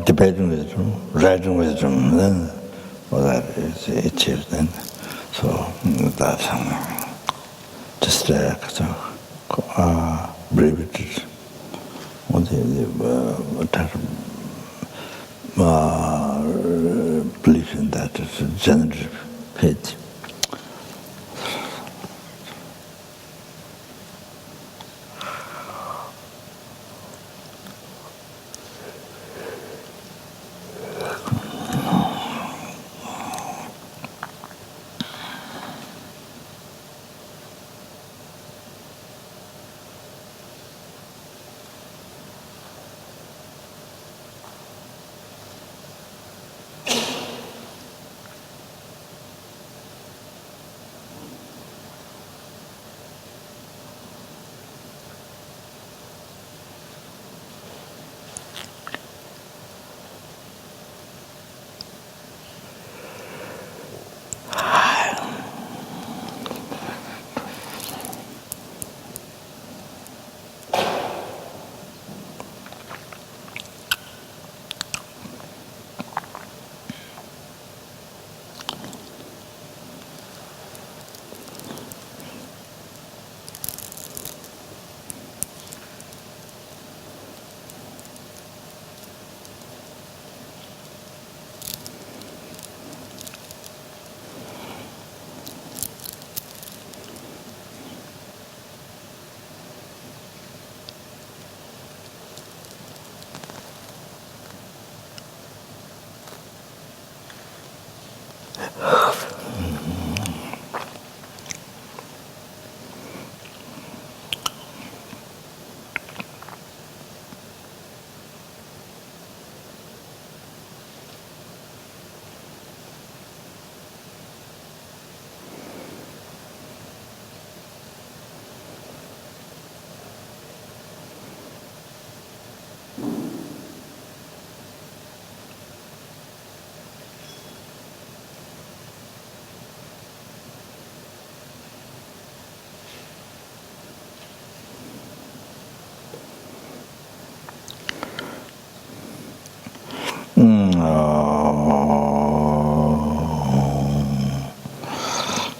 debating wisdom, writing wisdom. Then all that is achieved. Then so that's just brief it is. Belief in that is a generous faith.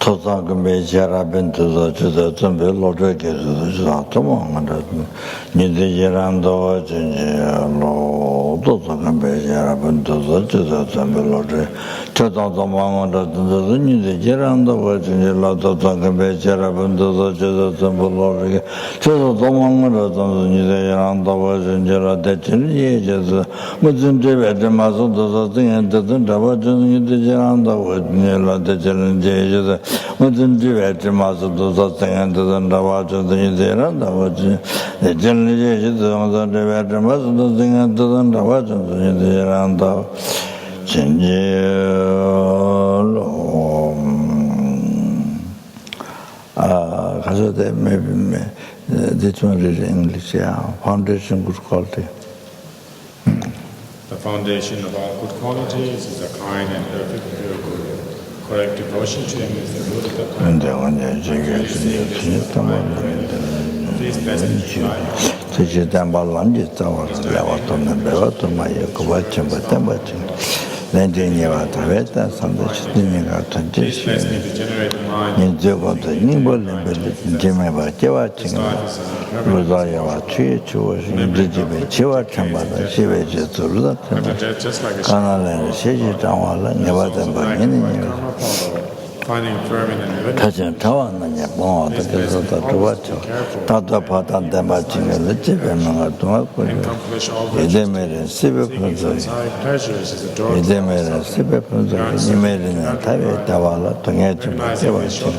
Tozagambe Jarabin to the Zumbi Logic is Atomon, Nidhi Jarando, Tozagambe Jarabin to the Zumbi Logic, Totamon, the Nidhi Jarando, Tozagambe Jarabin to the Zumbi Logic, Totamon, the Nidhi Jarando, and Jaradetin, ages, within the Mazo, the thing, and the Davajan, the Jarando, with Nila, the Jalan. Within the mass of those things and the Navajo, the Zeran, the generally is the mass of the thing and the Navajo, the Zeran, Change. Maybe this one is English, yeah. Foundation good quality. The foundation of all good qualities is a kind and perfect Correct devotion to him is the root of the and path. the one that you get to the Please bless me to try. Suci tambah lanjut tahu lewat tunan lewat tunan ya kebaca baca nanti nyewa taweta sampai situ nyewa tujuh Please bless me to generate the mind. ni juga tu ni boleh beli jema baca baca luar ya baca cuba jadi baca tambah si baca tu luar Just like a karena lain sih tahu lah nyewa tambah ini nyewa finding firm in the 가진 타와는 뭐 어떻게 해서 도와줘. 다다 바다 담아지는 집에만 도와고 이제메는 시베프도 이제메는 시베프도 이메는 타베 타와라 통해 좀 해봐줘.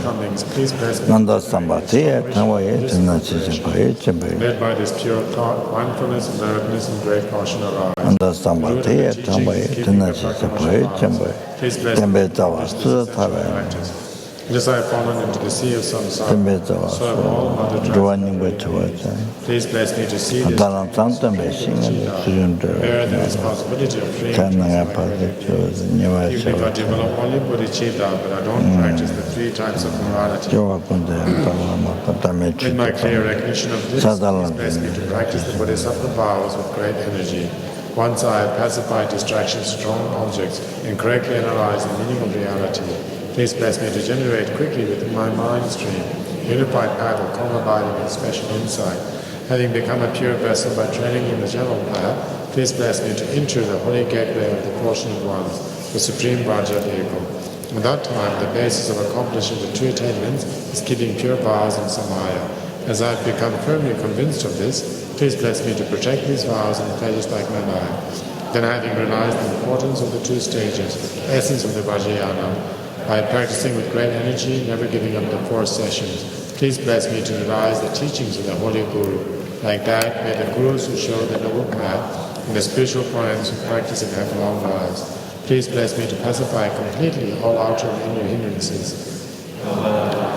난다 삼바티에 타와에 듣는 지진 거에 좀 led by this pure thought, mindfulness, alertness, and great caution arise. 난다 삼바티에 타와에 듣는 지진 거에 좀 템베 타와스 타베 Just I have fallen into the sea of samsara, so have all other dragons. Please bless me to see this. Bear the responsibility of freeing things. Even if I develop only bodhichitta, but I don't practice the three types of morality. With my clear recognition of this, please bless me to practice the bodhisattva vows with great energy. Once I have pacified distractions, strong objects, and correctly analyzed the meaning of reality, please bless me to generate quickly within my mind stream, unified path of calm abiding and special insight. Having become a pure vessel by training in the general path, please bless me to enter the holy gateway of the fortunate ones, the supreme Raja vehicle. At that time, the basis of accomplishing the two attainments is keeping pure vows and samaya. As I have become firmly convinced of this, please bless me to protect these vows and pleasures like my life. Then, having realized the importance of the two stages, the essence of the Vajrayana, by practicing with great energy, never giving up the 4 sessions, please bless me to realize the teachings of the Holy Guru. Like that, may the Gurus who show the noble path and the spiritual friends who practice it have long lives. Please bless me to pacify completely all outer and inner hindrances.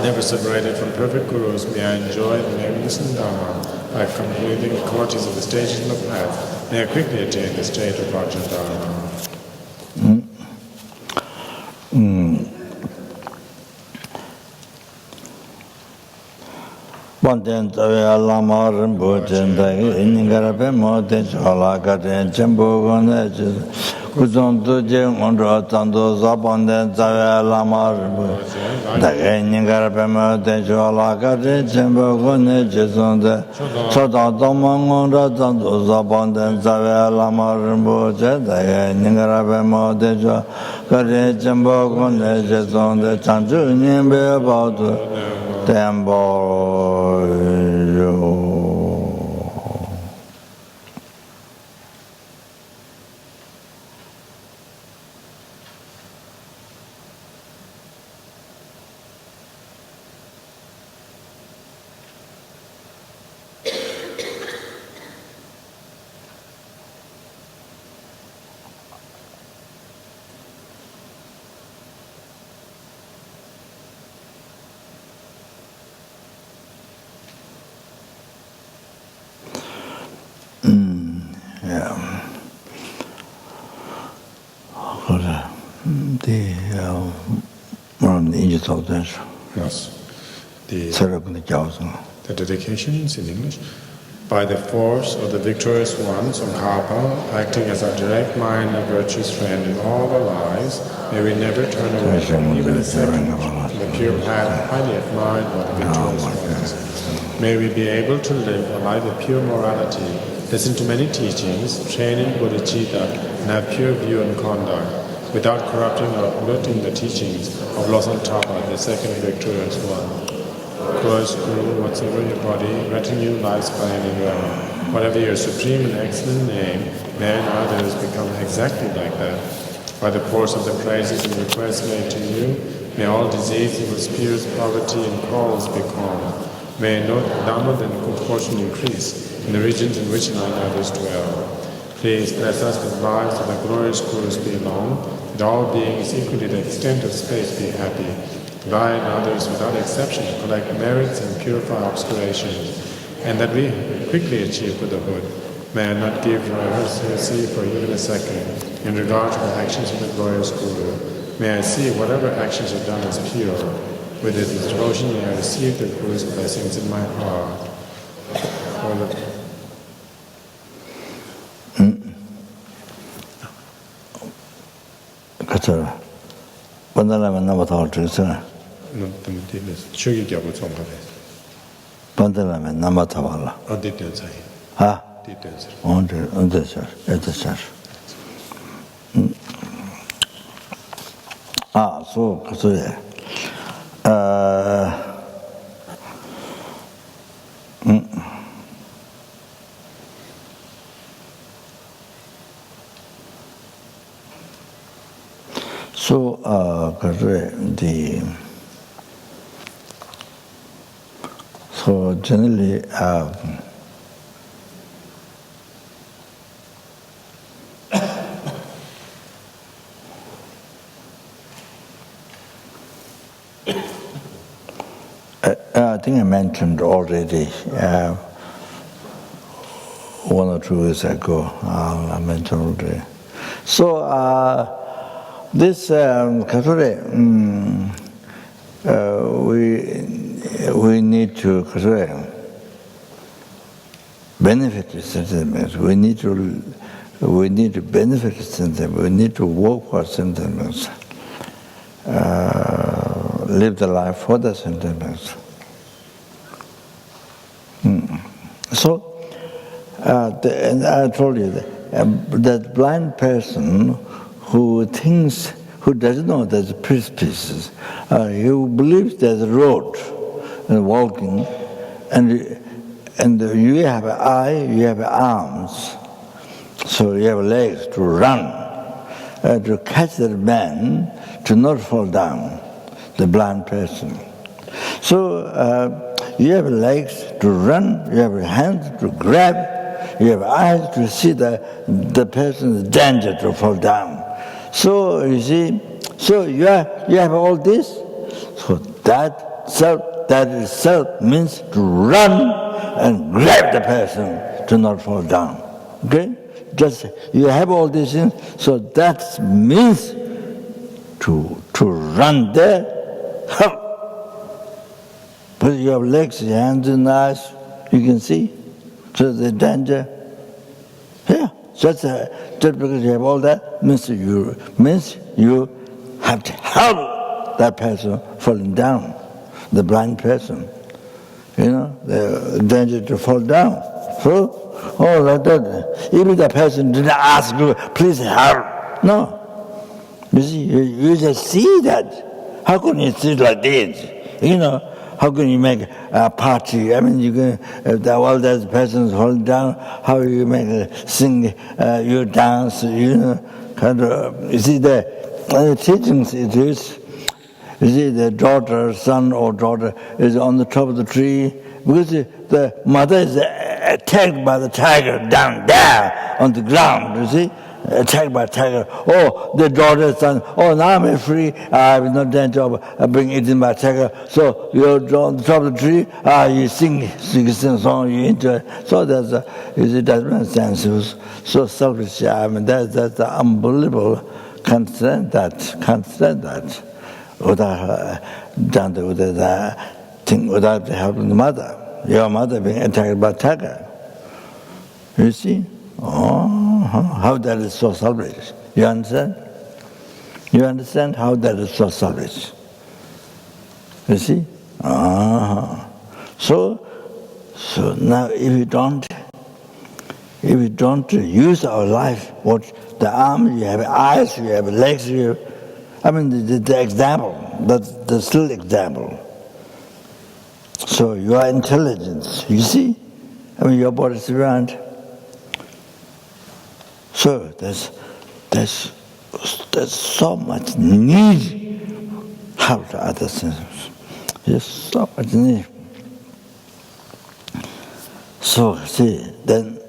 Never separated from perfect Gurus, may I enjoy the magnificent dharma by completing the qualities of the stages of the path. May I quickly attain the state of Raja Dharma. Ponten tawya lama rinpoche dagi ingarape moten chala katen chenpo gone kuzon tuje ngondro tando sa ponten tawya lama rinpoche dagi ingarape moten chala katen chenpo gone jizonde choda toma ngondro tando sa ponten tawya lama rinpoche dagi ingarape moten chala katen chenpo gone jizonde chanchu nyingbe bautu tempo Yes. The dedications in English. By the force of the victorious one, Tsongkhapa, acting as our direct mind and virtuous friend in all our lives, may we never turn away from even a second from the pure path highly admired by the victorious ones. May we be able to live a life of pure morality, listen to many teachings, train in bodhicitta, and have pure view and conduct, without corrupting or polluting the teachings of Lama Tsongkhapa, the second victorious one. Close Guru, whatsoever your body, retinue, lifespan, and realm, whatever your supreme and excellent name, may and others become exactly like that. By the force of the praises and requests made to you, may all disease, evil spirits, poverty, and quarrels be calm. May no dharma and good fortune increase in the regions in which none others dwell. Please bless us with lives to the glorious Gurus be long, that all beings equal to the extent of space be happy. I and others without exception collect merits and purify obscurations, and that we quickly achieve Buddhahood. May I not give rehearsal for even a second in regard to the actions of the glorious Guru. May I see whatever actions are done as pure. With this devotion, may I receive the Guru's blessings in my heart. For the 그렇죠. 번달라면 남아서 주세요. 추기 겹을 총합해. 번달라면 남아서 봐라. 어디 된사이? 아, 어디 된사? 언제서? 아, 그래서 So, so generally, I think I mentioned already 1 or 2 years ago. I mentioned already. So, this we need to benefit sentiments. We need to benefit sentiments. We need to work for sentiments. Live the life for the sentiments. So, and I told you that blind person who doesn't know there's precipices, who believes there's a road and walking, and you have an eye, you have arms, so you have legs to run, to catch that man, to not fall down, the blind person. So you have legs to run, you have hands to grab, you have eyes to see the person's danger to fall down. So you see, so you have all this. So that itself means to run and grab the person to not fall down. Okay? Just you have all these things. So that means to run there. But you have legs, hands, and eyes. You can see. So the danger. Yeah. Just because you have all that means you have to help that person falling down, the blind person. You know, the danger to fall down. So, like that. Even the person didn't ask you, please help. No. You see, you just see that. How can you see like this? You know, how can you make a party? I mean, you can, if all that person's holding down, how you make a sing, you dance, you know, kind of, you see the teachings it is, you see the daughter, son or daughter is on the top of the tree, because the mother is attacked by the tiger down there on the ground, you see? Attacked by tiger. Oh, the daughter, son, oh, now I'm free. I have no danger of being eaten by tiger. So you're on the top of the tree, you sing a song, you enjoy. So it doesn't make sense. It was so selfish. I mean, that's unbelievable. Can't stand that. Without the help of the mother. Your mother being attacked by tiger. You see? How that is so selfish. You understand? You understand how that is so selfish? You see? So now if we don't use our life, what the arm, you have eyes, you have legs, I mean the example, that's the still example. So your intelligence, you see? I mean your body is around. So there's so much need help to other systems. There's so much need. So see, then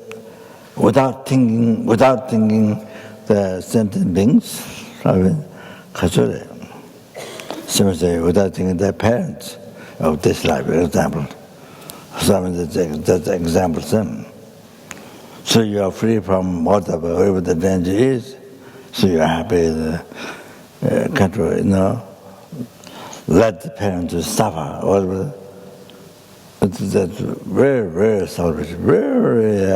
without thinking the sentient beings, I mean, without thinking their parents of this life, for example. So I mean that's example same. So you are free from whatever the danger is. So you are happy. control, let the parents suffer. It's very, very selfish, very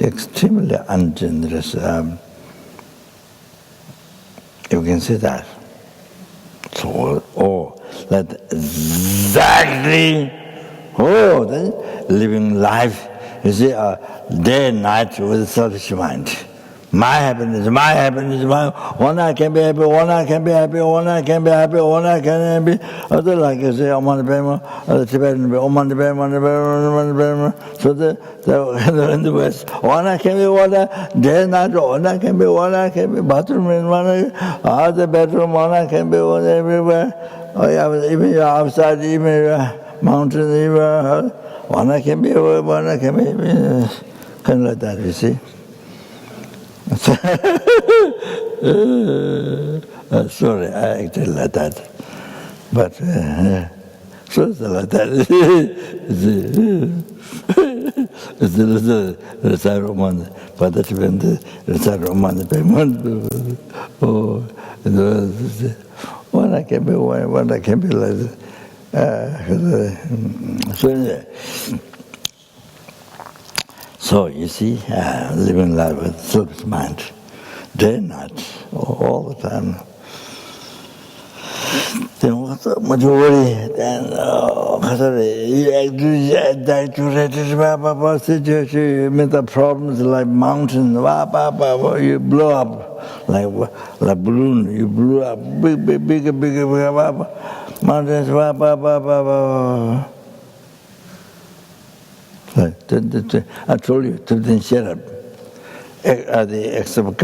extremely ungenerous. You can see that. So, that exactly, then living life, you see, day and night with selfish mind. My happiness, my one I can be happy, one I can be happy, one I can be happy, one I can be happy. Other like you say, Oman the Bema, the Tibetan, Oman the Bema, so in the West, one I can be one, day and night, one I can be bathroom in one, other bedroom, one I can be one everywhere. Even outside, even mountain, even one I can be, one I can be, kind of like that, you see. Sorry, I acted like that, but so it's like that. It's the Roman, but that's when the Roman payment. One I can be one I can be like that. So you see, living life with selfish mind, day and night, all the time. Then what's so much worry? Then you meet the problems like mountain, you blow up like balloon. You blew up bigger, mountains, I told you to then shut up. Except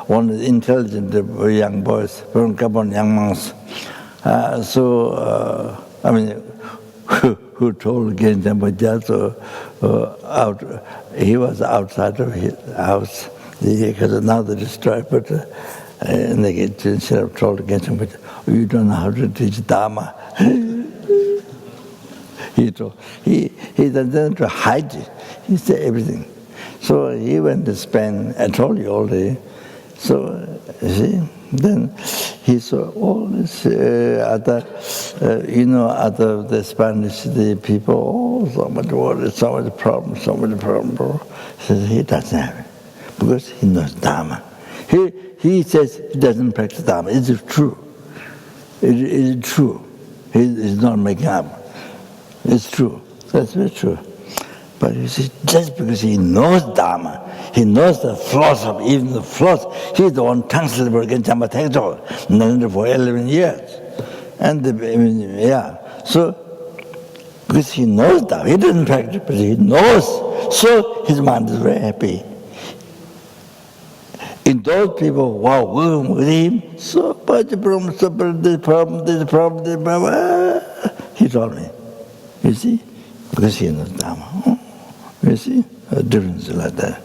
one intelligent young boys, from couple young monks. Who told Genjan Bhaja, he was outside of his house, because now they destroyed, but and they get told Genjan Bhaja, you don't know how to teach dharma. He doesn't hide it. He said everything. So he went to Spain. I told you already. So you see, then he saw all this other the Spanish people. So much worry, so much problem. He says he doesn't have it because he knows dharma. He says he doesn't practice dharma. It is true. It is true. He's not making up. It's true. That's very true. But you see, just because he knows Dharma, he knows the philosophy, even the philosophy, he's the one translated against Dhamma for 11 years. And so, because he knows Dharma, he doesn't practice, but he knows. So his mind is very happy. In those people who are working with him, so much problem, this problem. He told me. You see? Because he knows Dharma. You see? A difference like that.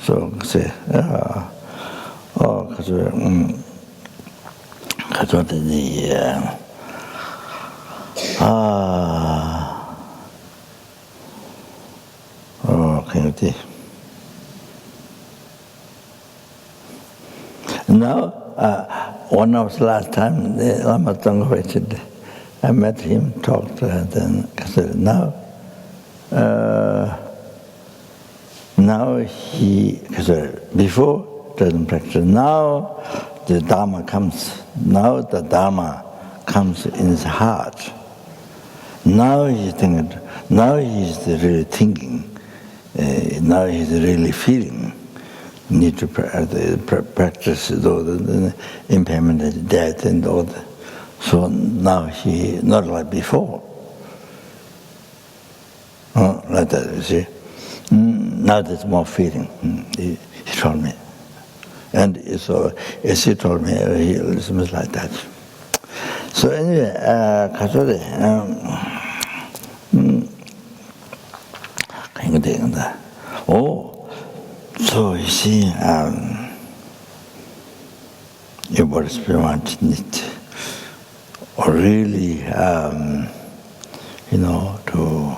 So, say, now, one of the last time, the Lama Tsongkhapa, I met him, talked to her, then I said, now he, before doesn't practice, now the Dharma comes, now the Dharma comes in his heart. Now he's thinking, now he's really thinking, now he's really feeling. Need to practice all the impairment and death and all that. So now he, not like before. Like that, you see. Now there's more feeling, he told me. And so, as he told me, he was like that. So anyway, so you see, your body spirit want need really, to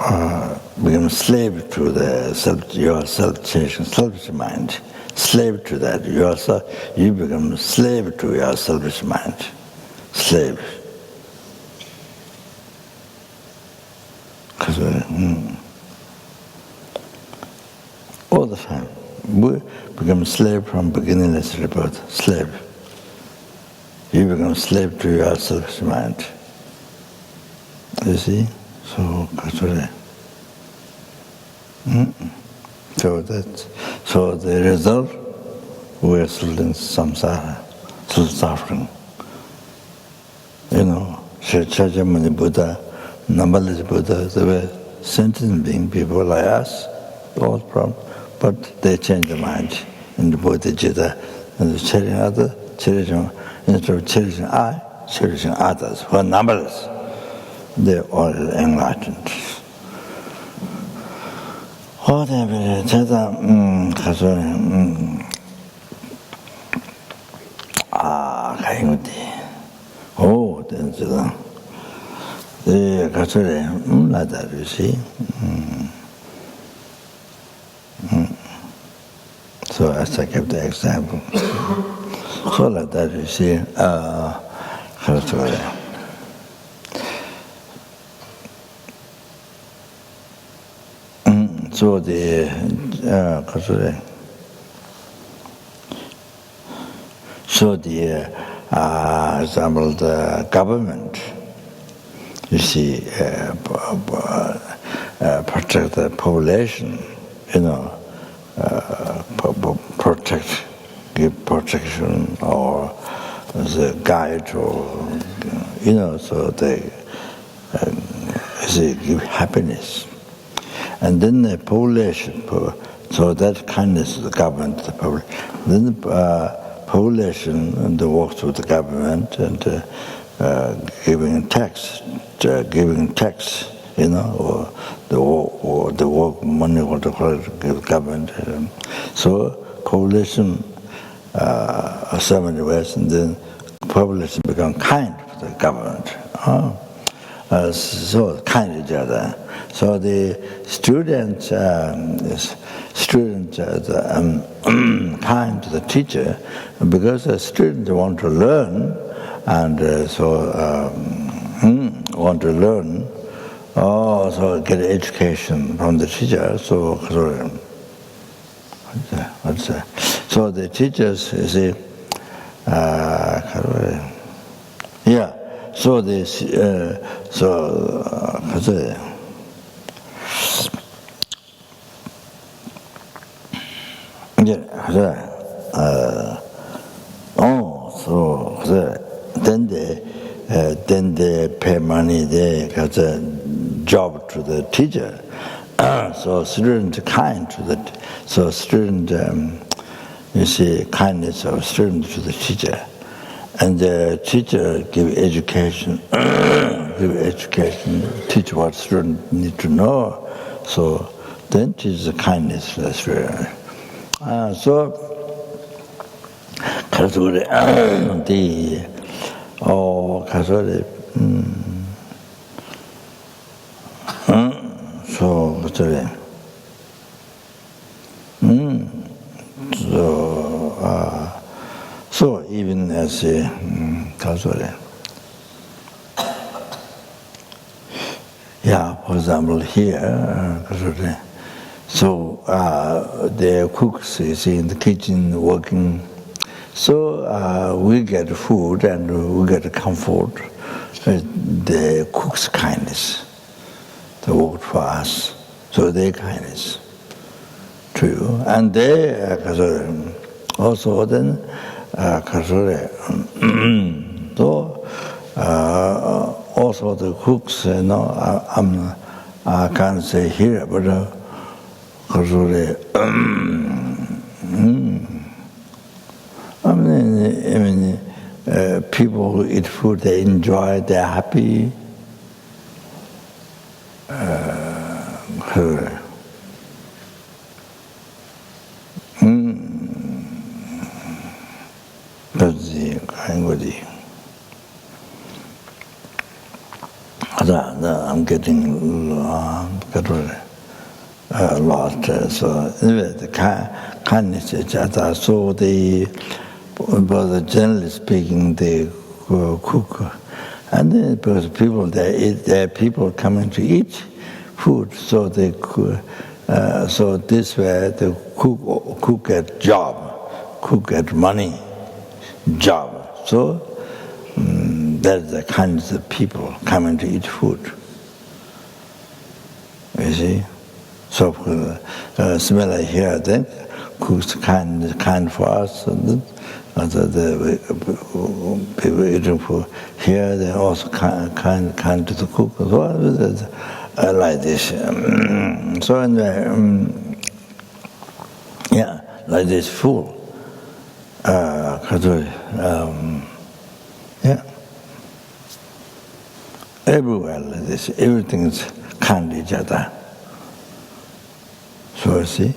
become slave to the your self-cherishing, selfish mind. Slave to that. You become slave to your selfish mind. Slave. All the time. We become slave from beginningless rebirth. Slave. You become slave to your selfish mind. You see? So, so the result, we are still in samsara, still suffering. You know, Shakyamuni Buddha, Nambalaj Buddha, they were sentient being, people like us, all from, but they changed their mind into bodhichitta, and the cherishing, instead of cherishing I, cherishing others, who are numberless. They're all enlightened. Like that, you see. So as I give the example, so like that, you see. So the example, the government, you see, protect the population, you know, give protection or the guide, or you know, so they give happiness. And then the population, so that kindness of the government, the public. Then the population, they works with the government and giving tax, you know, or the work money what they call it, give government. So population so many ways, and then population become kind to the government. So kind to each other. So the student kind to the teacher, because the students want to learn, and want to learn, so get education from the teacher. So so the teachers, you see, yeah. So this, then they pay money. They got a job to the teacher. So student kind to the, so student, you see, kindness of student to the teacher. And the teacher give education, teach what students need to know. So then teach the kindness to the student. So so even as a for example here, so the cooks is in the kitchen working. So we get food and we get comfort. The cook's kindness, they work for us, so their kindness to you, and they also then so also the cooks, you know, I can't say here, but I mean, people who eat food, they enjoy, they're happy. I'm getting lost. So anyway, the kindness, so but generally speaking, they cook, and then because people there are people coming to eat food, so they cook. So this way, the cook get job, cook get money, job. So that's the kinds of people coming to eat food. You see, so similar here, then cooks kind for us. And the people eating food here, they also kind to the cook as well. Like this. So anyway, yeah, like this food. Yeah. Everywhere like this, everything's kind to each other. So see,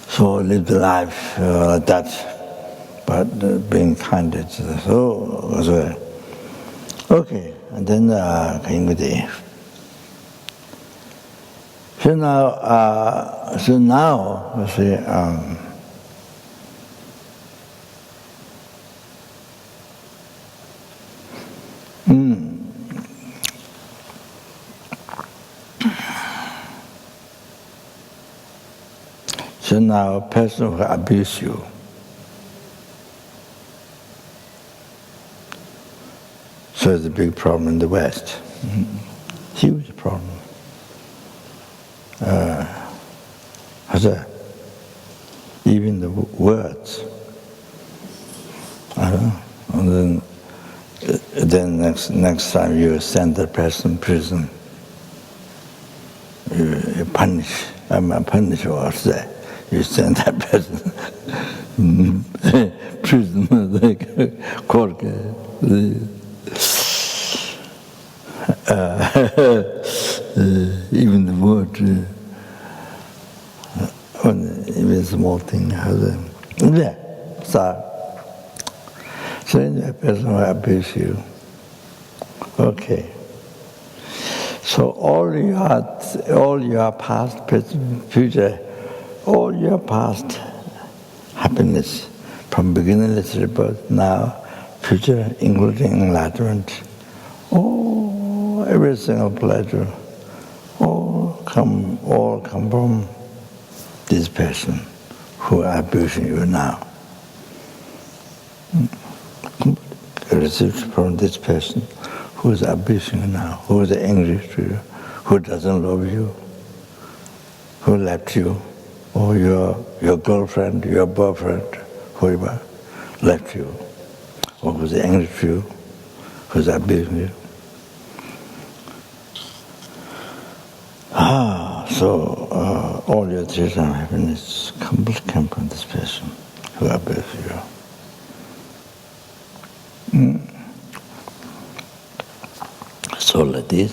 so live the life like that, but being kind to each other. So okay, and then Kayingudi. So now, see. So now, a person who abuse you, so it's a big problem in the West. Huge problem. Even the words. I don't know. And then next time you send the person to prison, you punish or say, you send that person prison, like court. Even the word, even small thing, yeah. So anyway, person will abuse you. Okay. So all your past, present, future, all your past happiness, from beginningless rebirth, now, future, including enlightenment, every single pleasure, all come from this person who are abusing you now. Received from this person who is abusing you now, who is angry to you, who doesn't love you, who left you, or your girlfriend, your boyfriend, whoever left you, or who's angry to you, who's abusing you. So all your children happiness completely come from this person who abuses you. So like this,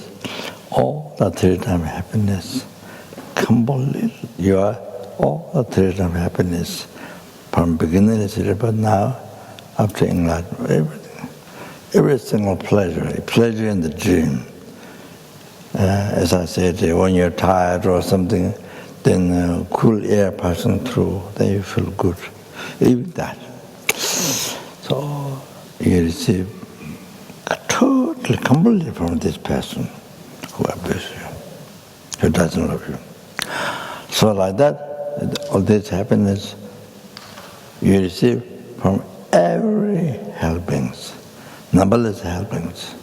all the three-time happiness, completely, all the three-time happiness, from beginning but now, up to enlightenment, everything, every single pleasure in the dream. As I said, when you're tired or something, then cool air passing through, then you feel good. Even that. So you receive totally, completely from this person who abuses you, who doesn't love you. So like that, all this happiness you receive from every helpings, numberless helpings,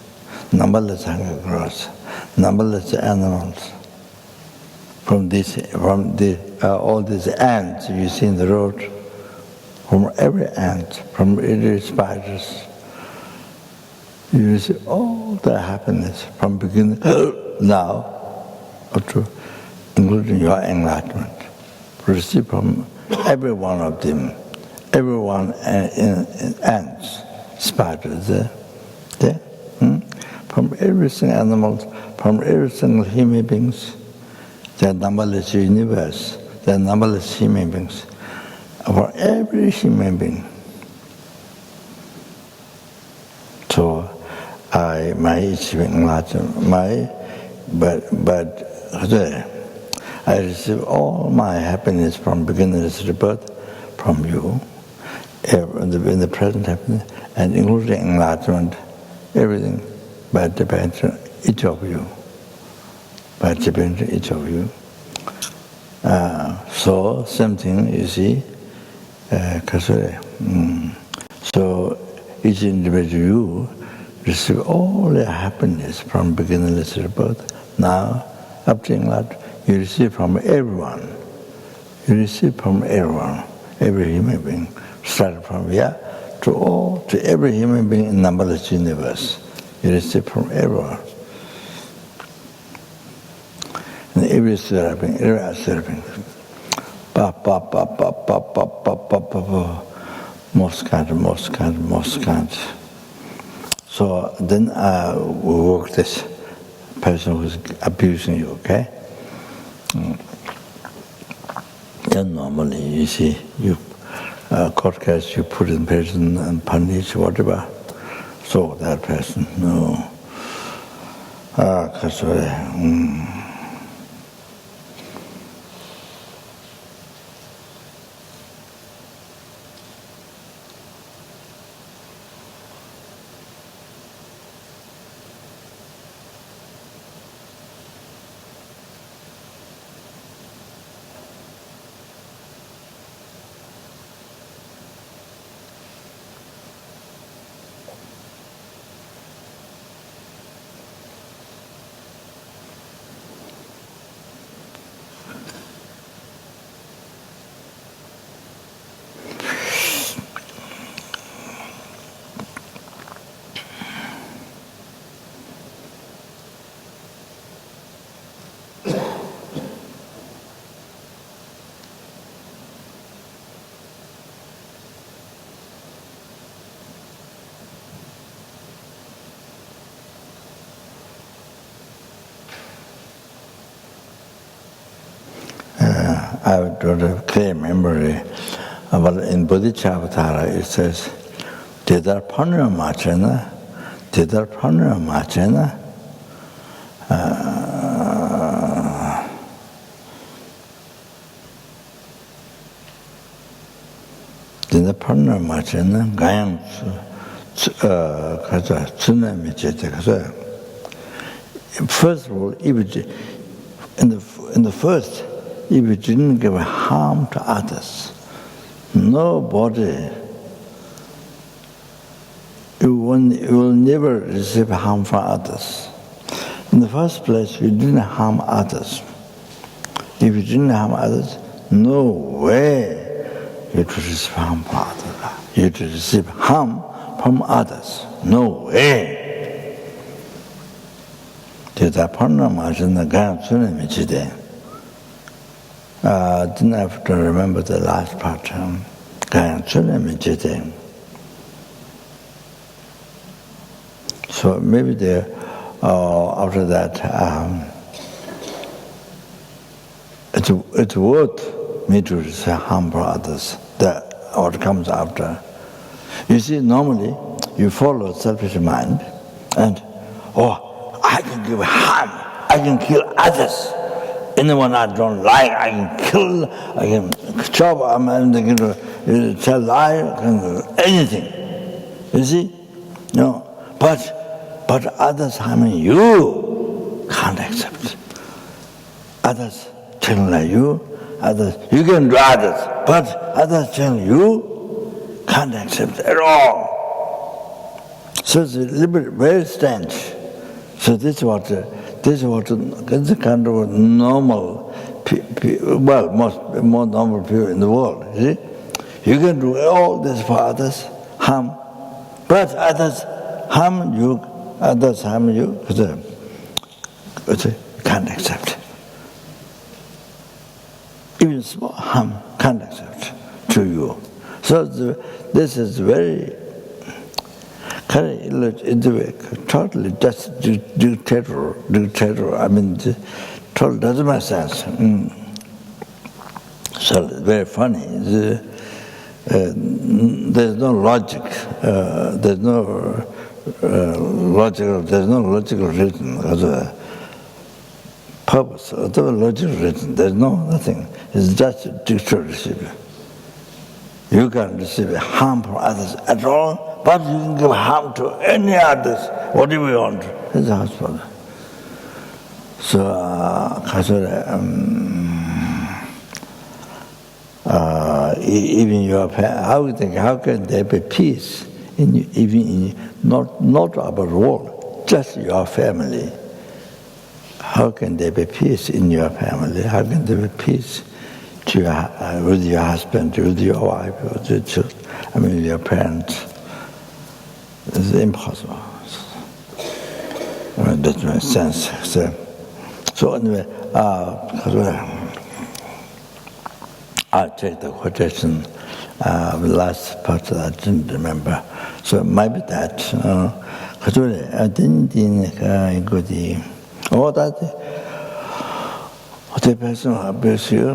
numberless hunger growths, numberless animals. From all these ants you see in the road, from every ant, from every spiders, you receive all the happiness from beginning now up to including your enlightenment. Receive from every one of them, every one ants, spiders there, from every single animal, from every single human beings. There are numberless universe, there are numberless human beings. For every human being. So I achieving enlightenment, but I receive all my happiness from beginningless rebirth from you, in the present happiness, and including enlightenment, everything by depending on each of you. By depending on each of you. So, same thing, you see, so each individual you receive all the happiness from beginningless rebirth. Now, up to enlightenment, you receive from everyone. You receive from everyone, every human being, starting from here to every human being in numberless universe. You receive from everyone. And every serving, most kind. So then we work this person who's abusing you, okay? Then normally, you see, you court case, you put in prison and punish, whatever. So that person, no. I don't have clear memory, but in bodhichitta it says, Dedar Panra Machena, Dedar Panra Machena, Dedar Panra Machena, Gayang Tsunami Chete. First of all, in the first, if you didn't give harm to others, nobody, you will never receive harm from others. In the first place, you didn't harm others. If you didn't harm others, no way you would receive harm from others. You would receive harm from others. No way. Didn't have to remember the last part. So maybe after that, it's worth me to receive harm for others. That what comes after. You see, normally you follow selfish mind, and I can give harm, I can kill others. Anyone I don't like, I can kill, I can chop, I can tell lie, I can do anything. You see? No. But others harming you can't accept. Others telling like you, others, you can do others, but others telling you can't accept at all. So it's a little bit very strange. So this is what it's kind of normal, more normal people in the world. You see? You can do all this for others, harm, but others harm you, because you can't accept. Even small harm can't accept to you. So this is very totally just dictator. I mean, totally doesn't make sense. So it's very funny. There's no logic. There's no logical, there's no logical reason. Purpose, whatever logical reason, there's nothing. It's just to receive. You can receive harm from others at all, but you can give harm to any others, whatever you want. It's a hospital. So, even your parents, how can there be peace not about the world, just your family? How can there be peace in your family? How can there be peace with your husband, with your wife, with your children, your parents? It's impossible. That makes sense. So anyway, I checked the quotation. The last part I didn't remember. So maybe that. I didn't go the. Oh, that. The person abuse you.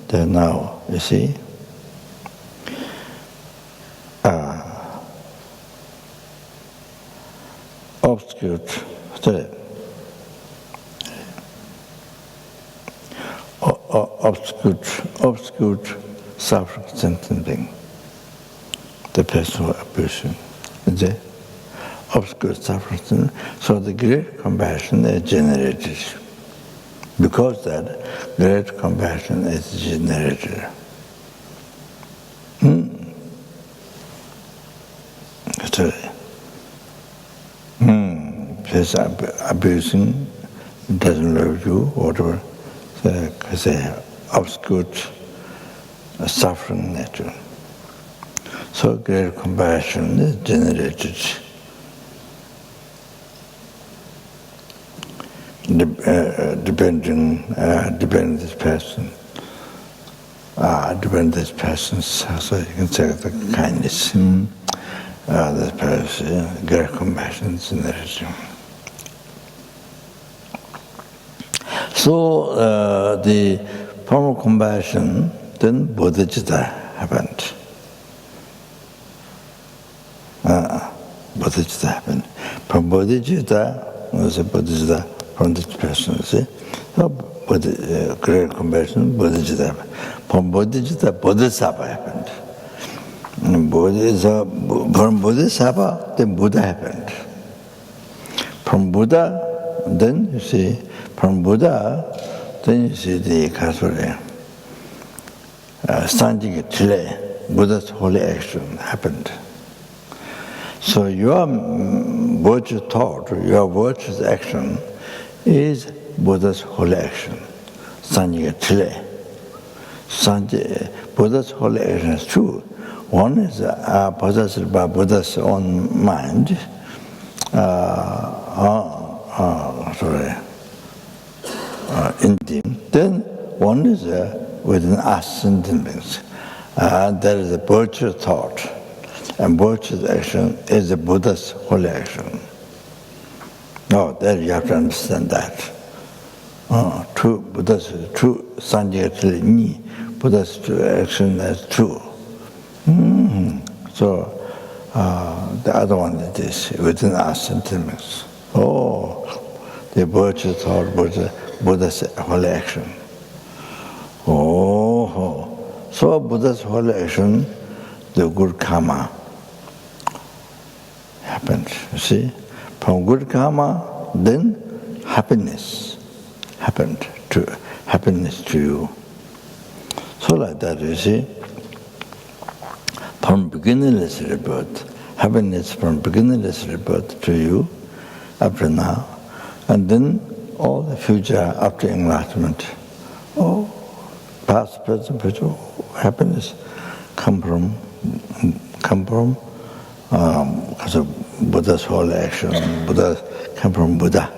Then now you see. Obscure. Obscure suffering sentient being. The person who abuses the obscure suffering. So the great compassion is generated. Because that great compassion is generated. Person abusing, doesn't love you, whatever. It's a obscure suffering nature. So great compassion is generated. Depending this person. Depend this person, so you can say the kindness. This person, great compassion is generated. So the form of compassion, then bodhichitta happened. Bodhichitta happened. From bodhichitta, from this person, see? So, great compassion, bodhichitta happened. From bodhichitta, bodhisattva happened. From bodhisattva, then Buddha happened. From Buddha, then you see, from Buddha, then you see the standing delay, Buddha's holy action happened. So your virtue thought, your virtuous action is Buddha's holy action, standing delay. Buddha's holy action is two. One is possessed by Buddha's own mind. Then one is within us sentient beings. There is a virtuous thought, and virtuous action is the Buddha's holy action. There you have to understand that. True Buddha's true sanjaya ni, Buddha's true action is true. So the other one is this, within us sentient beings. The virtuous thought, Buddha's holy action. So Buddha's holy action, the good karma happened. You see, from good karma, then happiness happened to you. So like that, you see, from beginningless rebirth, happiness from beginningless rebirth to you after now, and then all the future after enlightenment. Past, present, future, happiness come from because of Buddha's holy action. Buddha came from Buddha.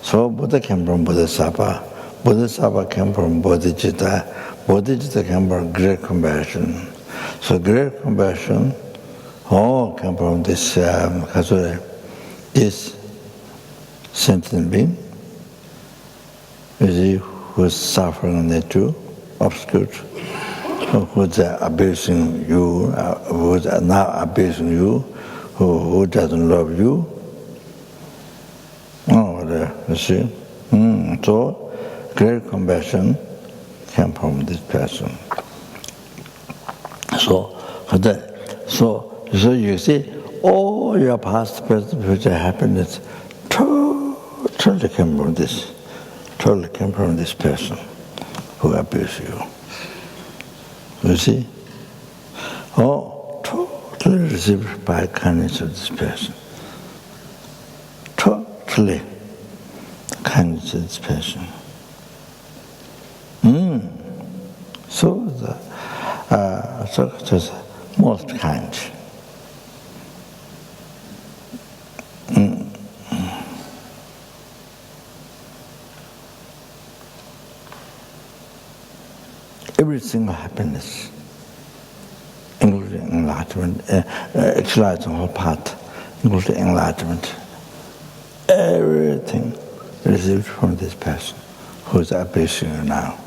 So Buddha came from Bodhisattva. Bodhisattva came from bodhichitta. Bodhichitta came from great compassion. So great compassion came from this this sentient being, you see, who is suffering nature, obscure who's abusing you, who's now abusing you, who doesn't love you. You see? So, great compassion came from this person. So you see, all your past, present, future happiness totally came from this. Totally came from this person who abused you. You see? Totally received by kindness of this person. Totally kindness of this person. So just most kind. Every single happiness, including enlightenment, actualizing whole path, including enlightenment, everything received from this person who is abusing you now.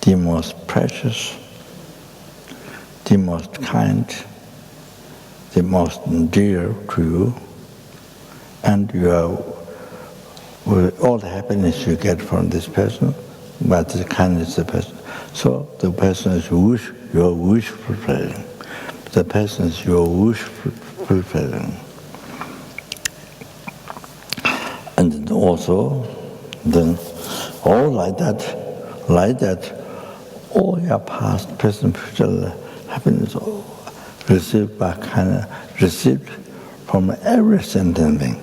The most precious, the most kind, the most dear to you, and with all the happiness you get from this person, but the kindness of the person. So the person is your wish fulfilling. The person is your wish fulfilling. And also, then, all like that, all your past, present, future happiness, all received received from every sentient being.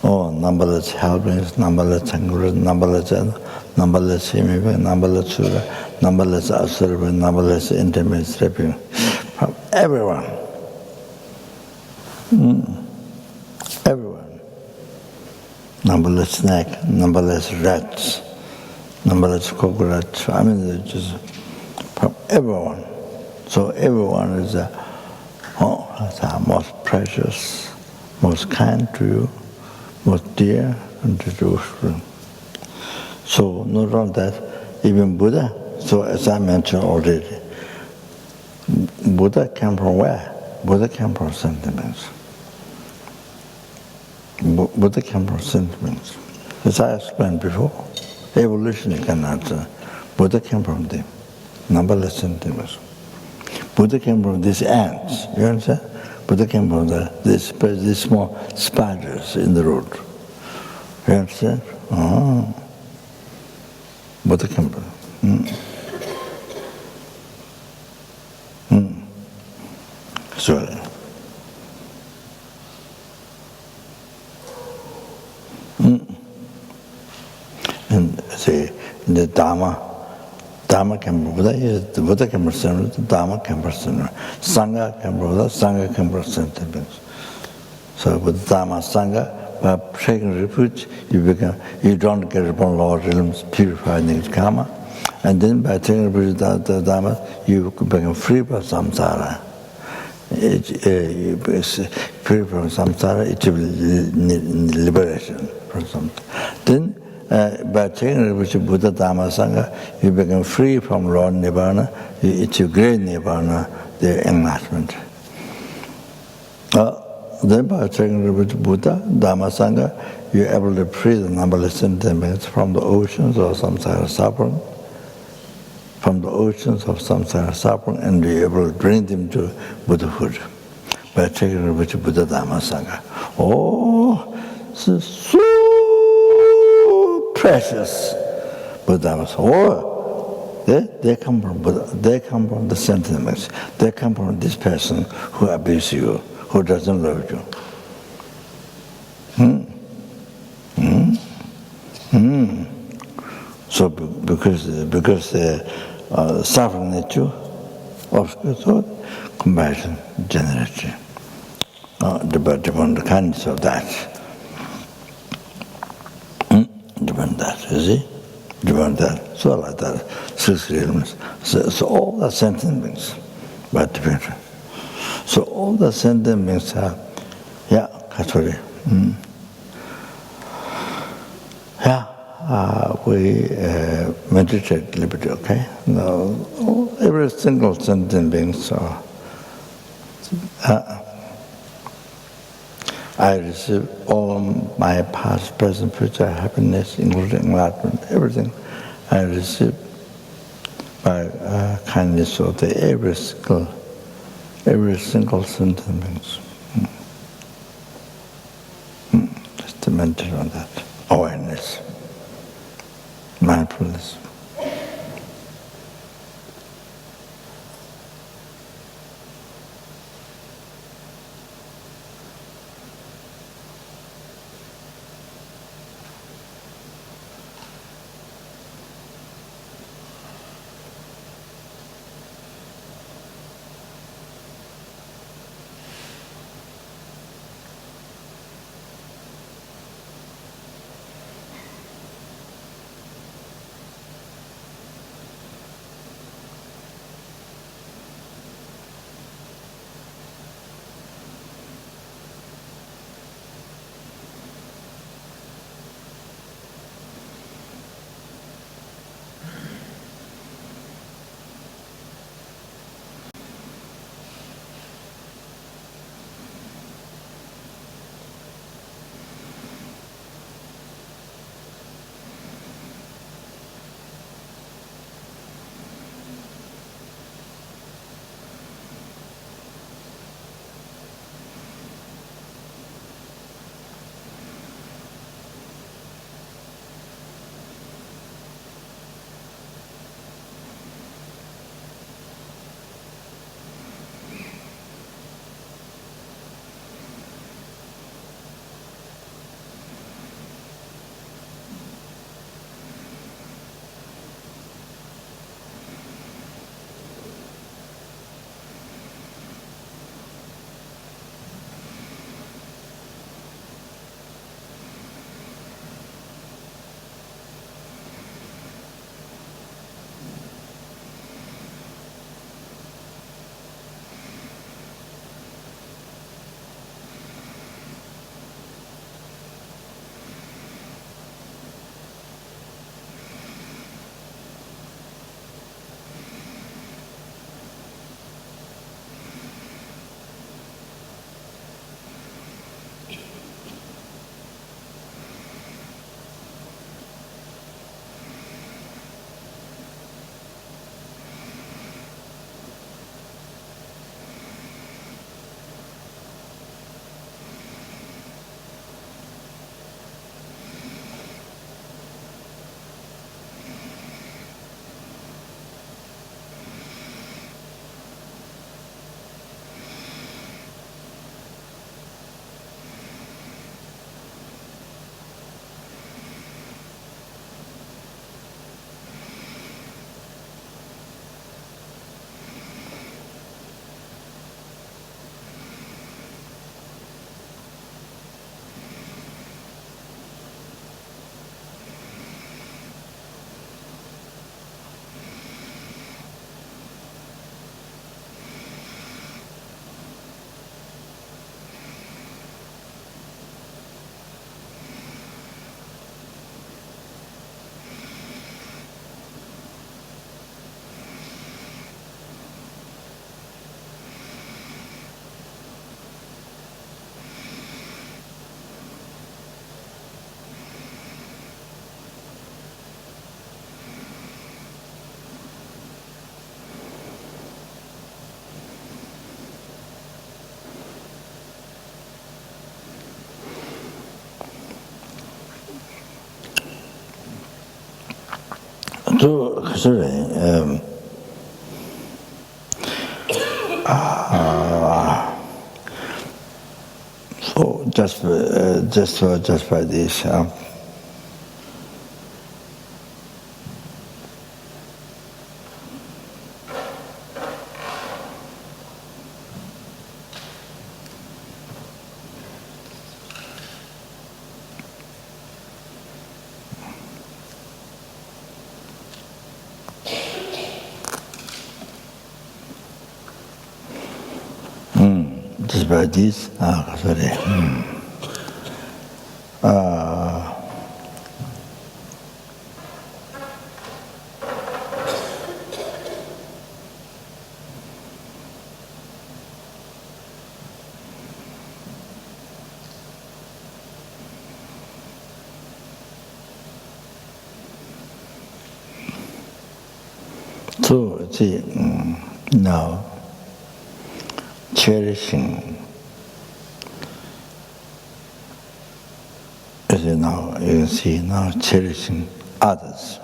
Numberless helpings, numberless anglers, numberless human beings, numberless sura, numberless asura, numberless intimate stepping, from everyone. Everyone. Numberless snake, numberless rats, numberless cockroaches. I mean, just from everyone. So everyone is most precious, most kind to you, most dear and devotional. So not only that, even Buddha. So as I mentioned already, Buddha came from where? Buddha came from sentiments. Buddha came from sentiments. As I explained before, evolution you can answer. Buddha came from them, numberless sentiments. Buddha came from these ants, you understand? Buddha came from these small spiders in the road. You understand? Buddha came from. So, and say the Dharma came from Buddha, the Buddha came from sentiments, the Dharma came from sentiments. Sangha came from Buddha, Sangha came from sentiments. So with Dharma, Sangha, by taking refuge, you don't get upon lower realms, purify negative karma. And then by taking refuge the Dharma, you become free from samsara. Free from samsara, it will be liberation from samsara. Then by taking refuge Buddha, Dharma, Sangha, you become free from raw nibbana, you achieve great nibbana, the enlightenment. Then by taking refuge Buddha, Dharma, Sangha, you're able to free the numberless sentiments from the oceans of samsara suffering, and be able to bring them to Buddhahood by taking refuge Buddha, Dharma, Sangha. So precious Buddha. They come from Buddha. They come from the sentiments. They come from this person who abuses you, who doesn't love you. So because the suffering nature of so compassion generation. Depend the kindness of that. Depend that, you see? Depend that. So like that. 6 realms. So all the sentient beings, but depend. So all the sentient beings are, sorry. Yeah, we meditate a little bit, okay? Now, every single sentient being, so I receive all my past, present, future happiness, including enlightenment, everything I receive by kindness of the every single sentient being. Just to mention on that. Awareness, mindfulness. So, just by this. Just by this, sorry. So, see, now, cherishing, as you know, you can see now, cherishing others.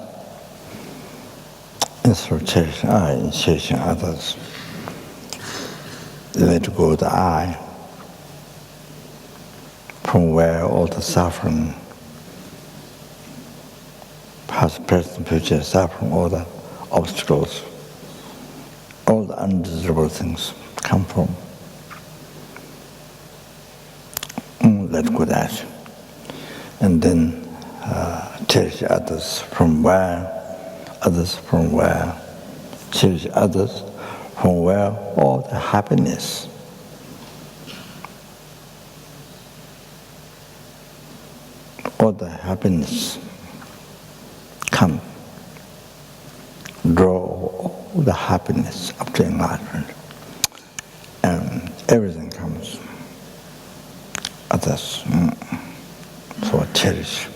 Instead of cherishing others, let go the I, from where all the suffering, past, present, future suffering, all the obstacles, all the undesirable things come from. Let go that. And then cherish others from where, cherish others from where all the happiness, come. Draw all the happiness up to enlightenment, and everything comes. Others, so cherish.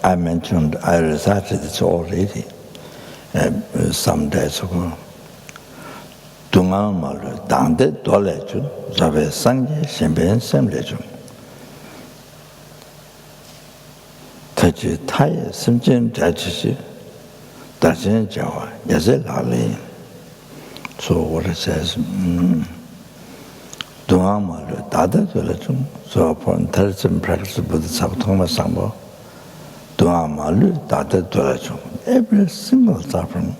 I mentioned, I recited this already some days ago. Dungang malu dangde dole chun, zabe sangye shenben semle chun. Tachi taye sentient dachishi, dachishi jawa, yase lali. So what it says, Dungang malu dade dole chun, so upon intelligent practice bodhisattva sangbo, every single suffering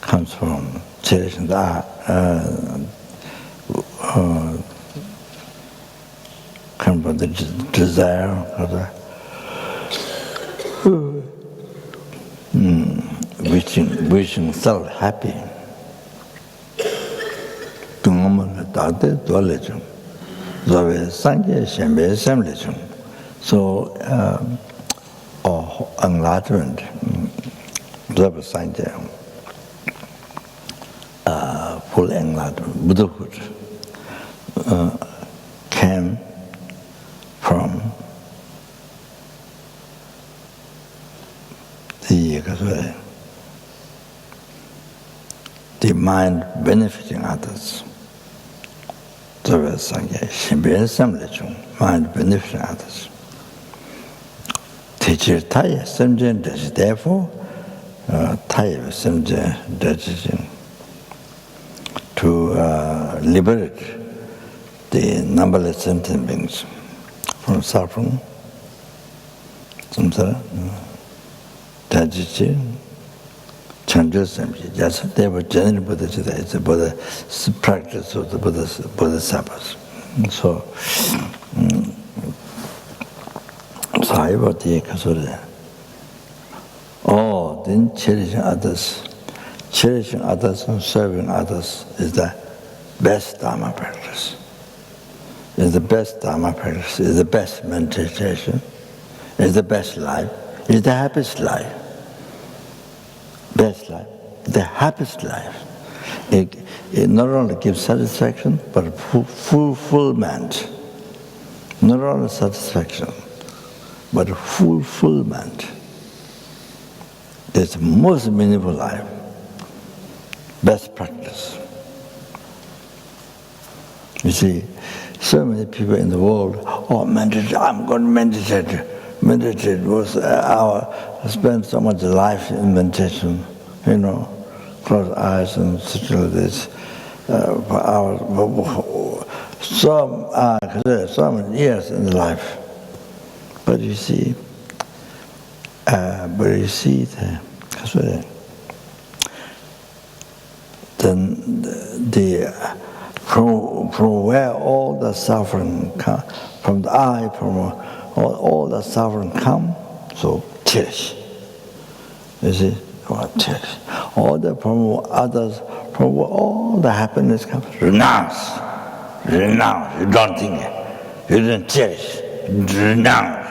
comes from cherishing the comes from the desire of the wishing self happy. So, enlightenment, full enlightenment, Buddhahood, came from the mind benefiting others. Mind benefiting others. Therefore, to liberate the numberless sentient beings from suffering, samsara, dajichi, chandrasamji. They were generally bodhicitta. It's a practice of the bodhisattvas. So, then cherishing others and serving others is the best dharma practice. Is the best dharma practice, is the best meditation, is the best life, is the happiest life. Best life, the happiest life. It not only gives satisfaction, but fulfillment. Not only satisfaction, but fulfillment. It's the most meaningful life. Best practice. You see, so many people in the world, meditate, I'm going to meditate. Meditate was spend so much life in meditation, close eyes and such like this for hours. So many years in life. But you see, then the from where all the suffering come, from the eye, from all the suffering come, so cherish. You see, cherish. All the from others, from where all the happiness comes, renounce. Renounce. You don't think it. You don't cherish. Renounce.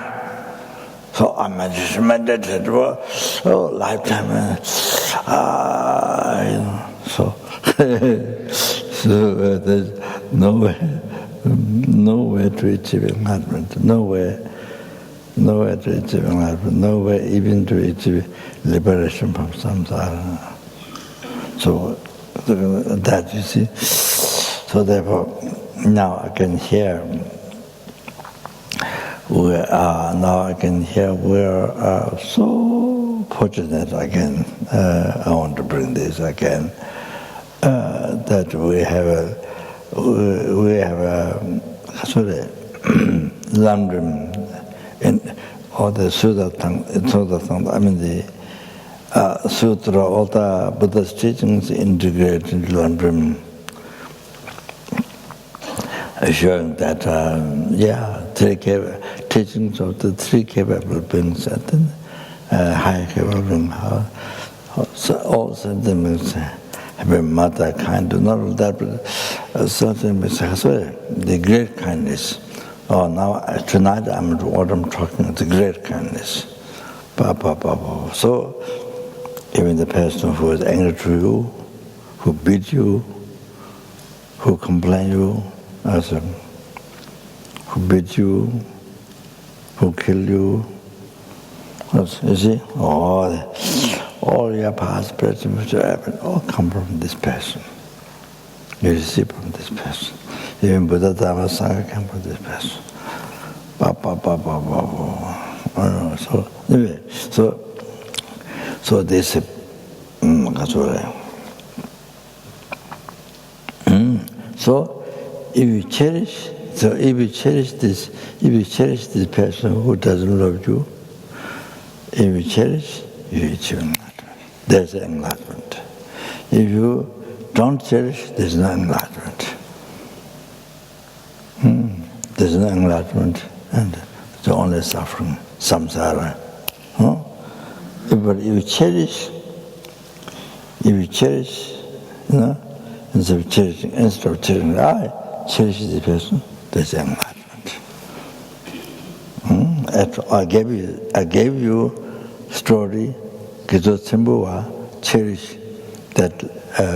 So I meditated for a lifetime. So there's no way to achieve enlightenment. No way to achieve enlightenment. No way even to achieve liberation from samsara. So that you see. So therefore, now I can hear. We are so fortunate again. I want to bring this again. That we have a Lamdrim in all the Sutra, I mean the Sutra, all the Buddha's teachings integrated into Lamdrim, showing that teachings of the three capable beings at the higher capable being, so all sentiments have a mother kind, not only that, but certain the great kindness. Oh, now tonight what I'm talking the great kindness. So even the person who is angry to you, who beat you, who complain you, who beat you, who kill you, you see, all your past, present, future happen, all come from this person. You receive from this person. Even Buddha, Dharma, Sangha come from this person. So anyway, so this so if you cherish this person who doesn't love you, if you cherish, you achieve enlightenment. There's enlightenment. If you don't cherish, there's no enlightenment. There's no enlightenment, and it's only suffering, samsara. But if you cherish, instead of cherishing, I cherish this person, there's enlightenment. I gave you story, Kizo Tsimbuwa, cherish that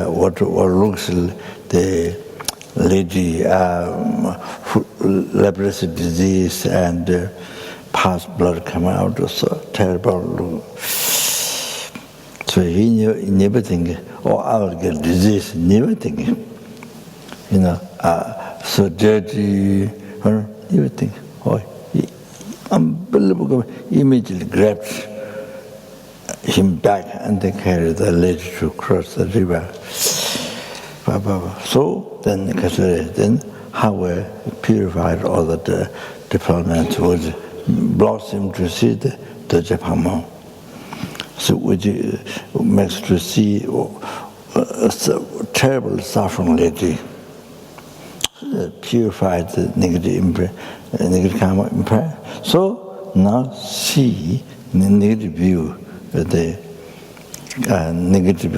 what looks the lady leprosy disease and past blood come out, so terrible. So he never think, I will get disease, never think. So dirty, never think. Unbelievable. Immediately grabbed him back and they carried the lady to cross the river. So then how we purified all the defilements was blossom to see the Japama. So which makes to see a terrible suffering lady. Purified the negative karma imprint. So now see the negative view, the negative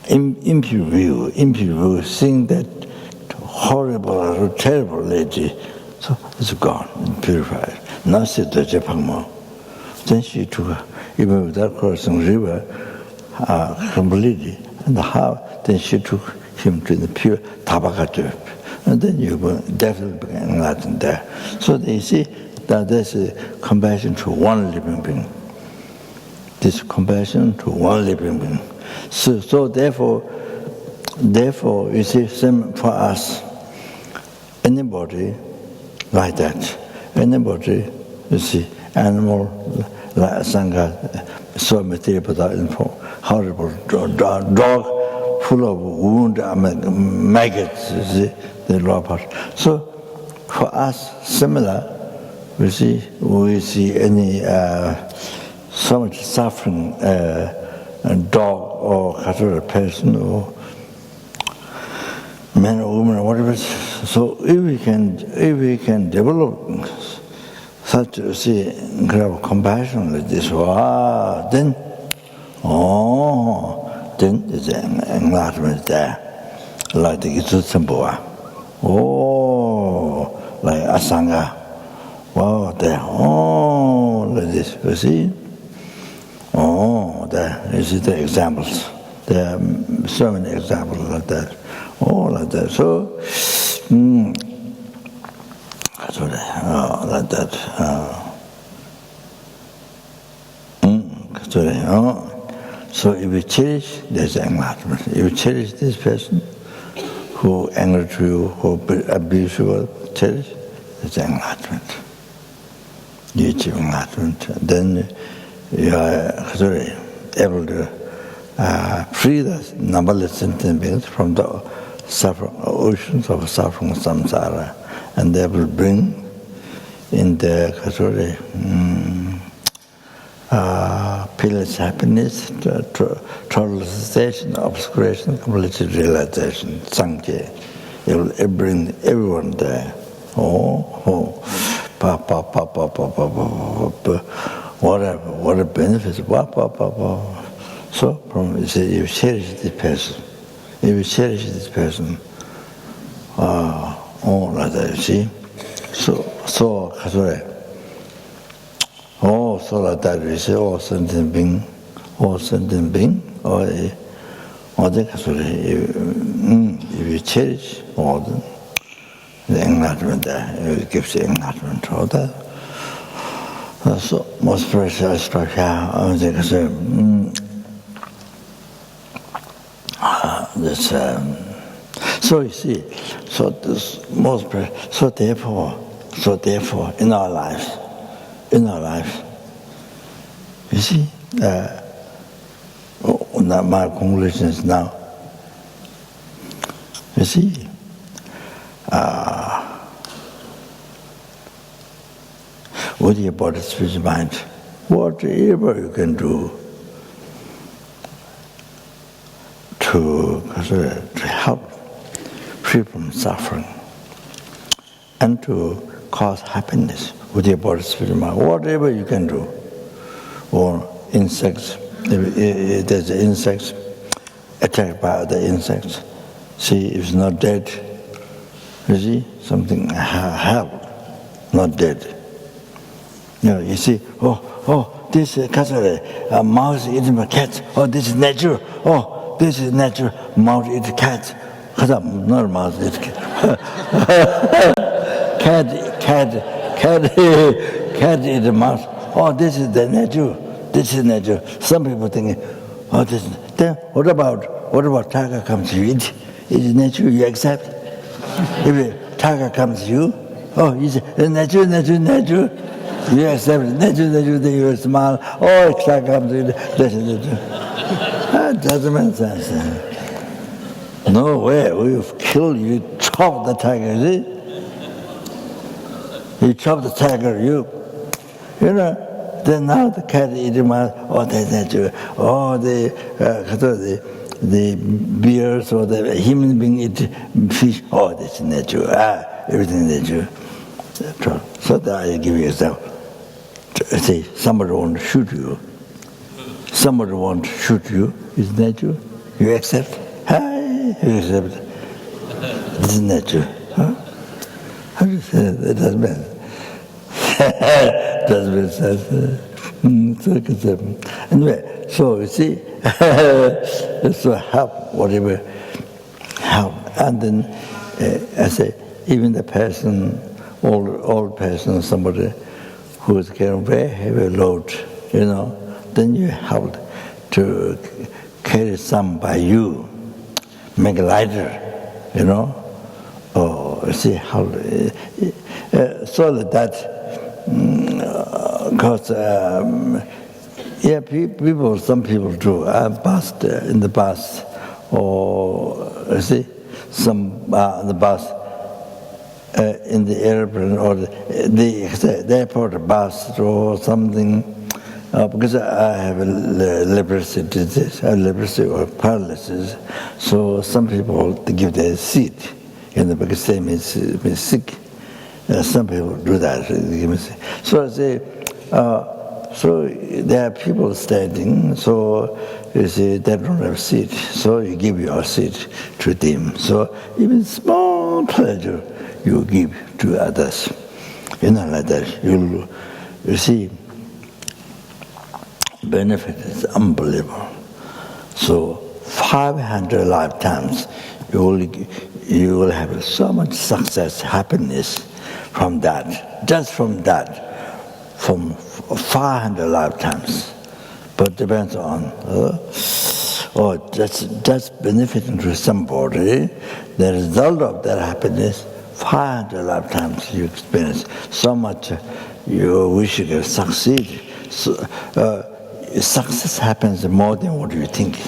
impure view, seeing that horrible or terrible lady. So it's gone, purified. Now see the Japama. Then she took her, even without crossing the river, completely. And then she took him to the pure Tabakatu. And then you will definitely become enlightened there. So you see that there's a compassion to one living being. This compassion to one living being. So therefore, you see, same for us, anybody like that, anybody, you see, animal, like Sangha, so material, but horrible dog, full of wound, maggots, you see, the lower part. So for us, similar, we see any so much suffering, a dog or a person or men or women, whatever. So if we can develop such kind of compassion like this, then there's enlightenment there, like the Gitsu like Asanga, there, like this, you see? There, you see the examples. There are so many examples like that. Like that. So, like that. So if you cherish, there's enlightenment. If you cherish this person who angry to you, who abuse you, cherish, there's enlightenment. You achieve enlightenment. Then you are able to free the numberless sentient beings from the oceans of suffering samsara, and they will bring in the peerless happiness, total cessation, obscuration, complete realization, sangye. It will bring everyone there. What a benefit. So, you see, you cherish this person. If you cherish this person, like that, you see. So like that, you see, all sentient being, or the if you cherish all the enlightenment there, it gives you enlightenment, all that. So, most precious structure, this, so you see, so this most so therefore in our life, you see, my conclusion is now, you see, with your body, spirit, mind, whatever you can do to help free from suffering and to cause happiness with your body, spirit, mind, whatever you can do. Or insects, if there's insects attacked by other insects, see, if it's not dead, you see, something help, not dead. You see, this is mouse eating a cat, this is nature, this is nature, mouse eats cat. Not mouse eats cat. Cat eats a mouse. This is the nature. This is nature. Some people think, this is. Then what about tiger comes to you? It is nature. You accept. If a tiger comes to you, you say nature. You accept it. Nature. Then you smile. Tiger comes to you. This is nature. That doesn't make sense. No way. We've killed you. Chop the tiger. See? You chop the tiger. You know. Then now the cat eating mouse, that's nature. The bears or the human being eat fish, that's nature. Everything is nature. So that I give you an example. Say, somebody wants to shoot you. Is nature. You accept? You accept. This is nature. How do you say that? It doesn't matter. Doesn't make sense. Anyway, so you see, so help, whatever, help. And then, I say, even the person, old person, somebody who is carrying very heavy load, then you help to carry some by you, make it lighter, or see how, so that, because some people do. In the past, or see, some in the bus, in the airplane or the airport bus or something, because I have a leprosy disease, leprosy or paralysis, so some people they give their seat, because they may sick. Some people do that. So I say, so there are people standing, so you see they don't have seat, so you give your seat to them. So even small pleasure you give to others. Like that, you see, benefit is unbelievable. So 500 lifetimes you will have so much success, happiness from that, just from that, from 500 lifetimes. But depends on, just benefiting to somebody, the result of that happiness, 500 lifetimes you experience so much, you wish you could succeed. So, success happens more than what you think.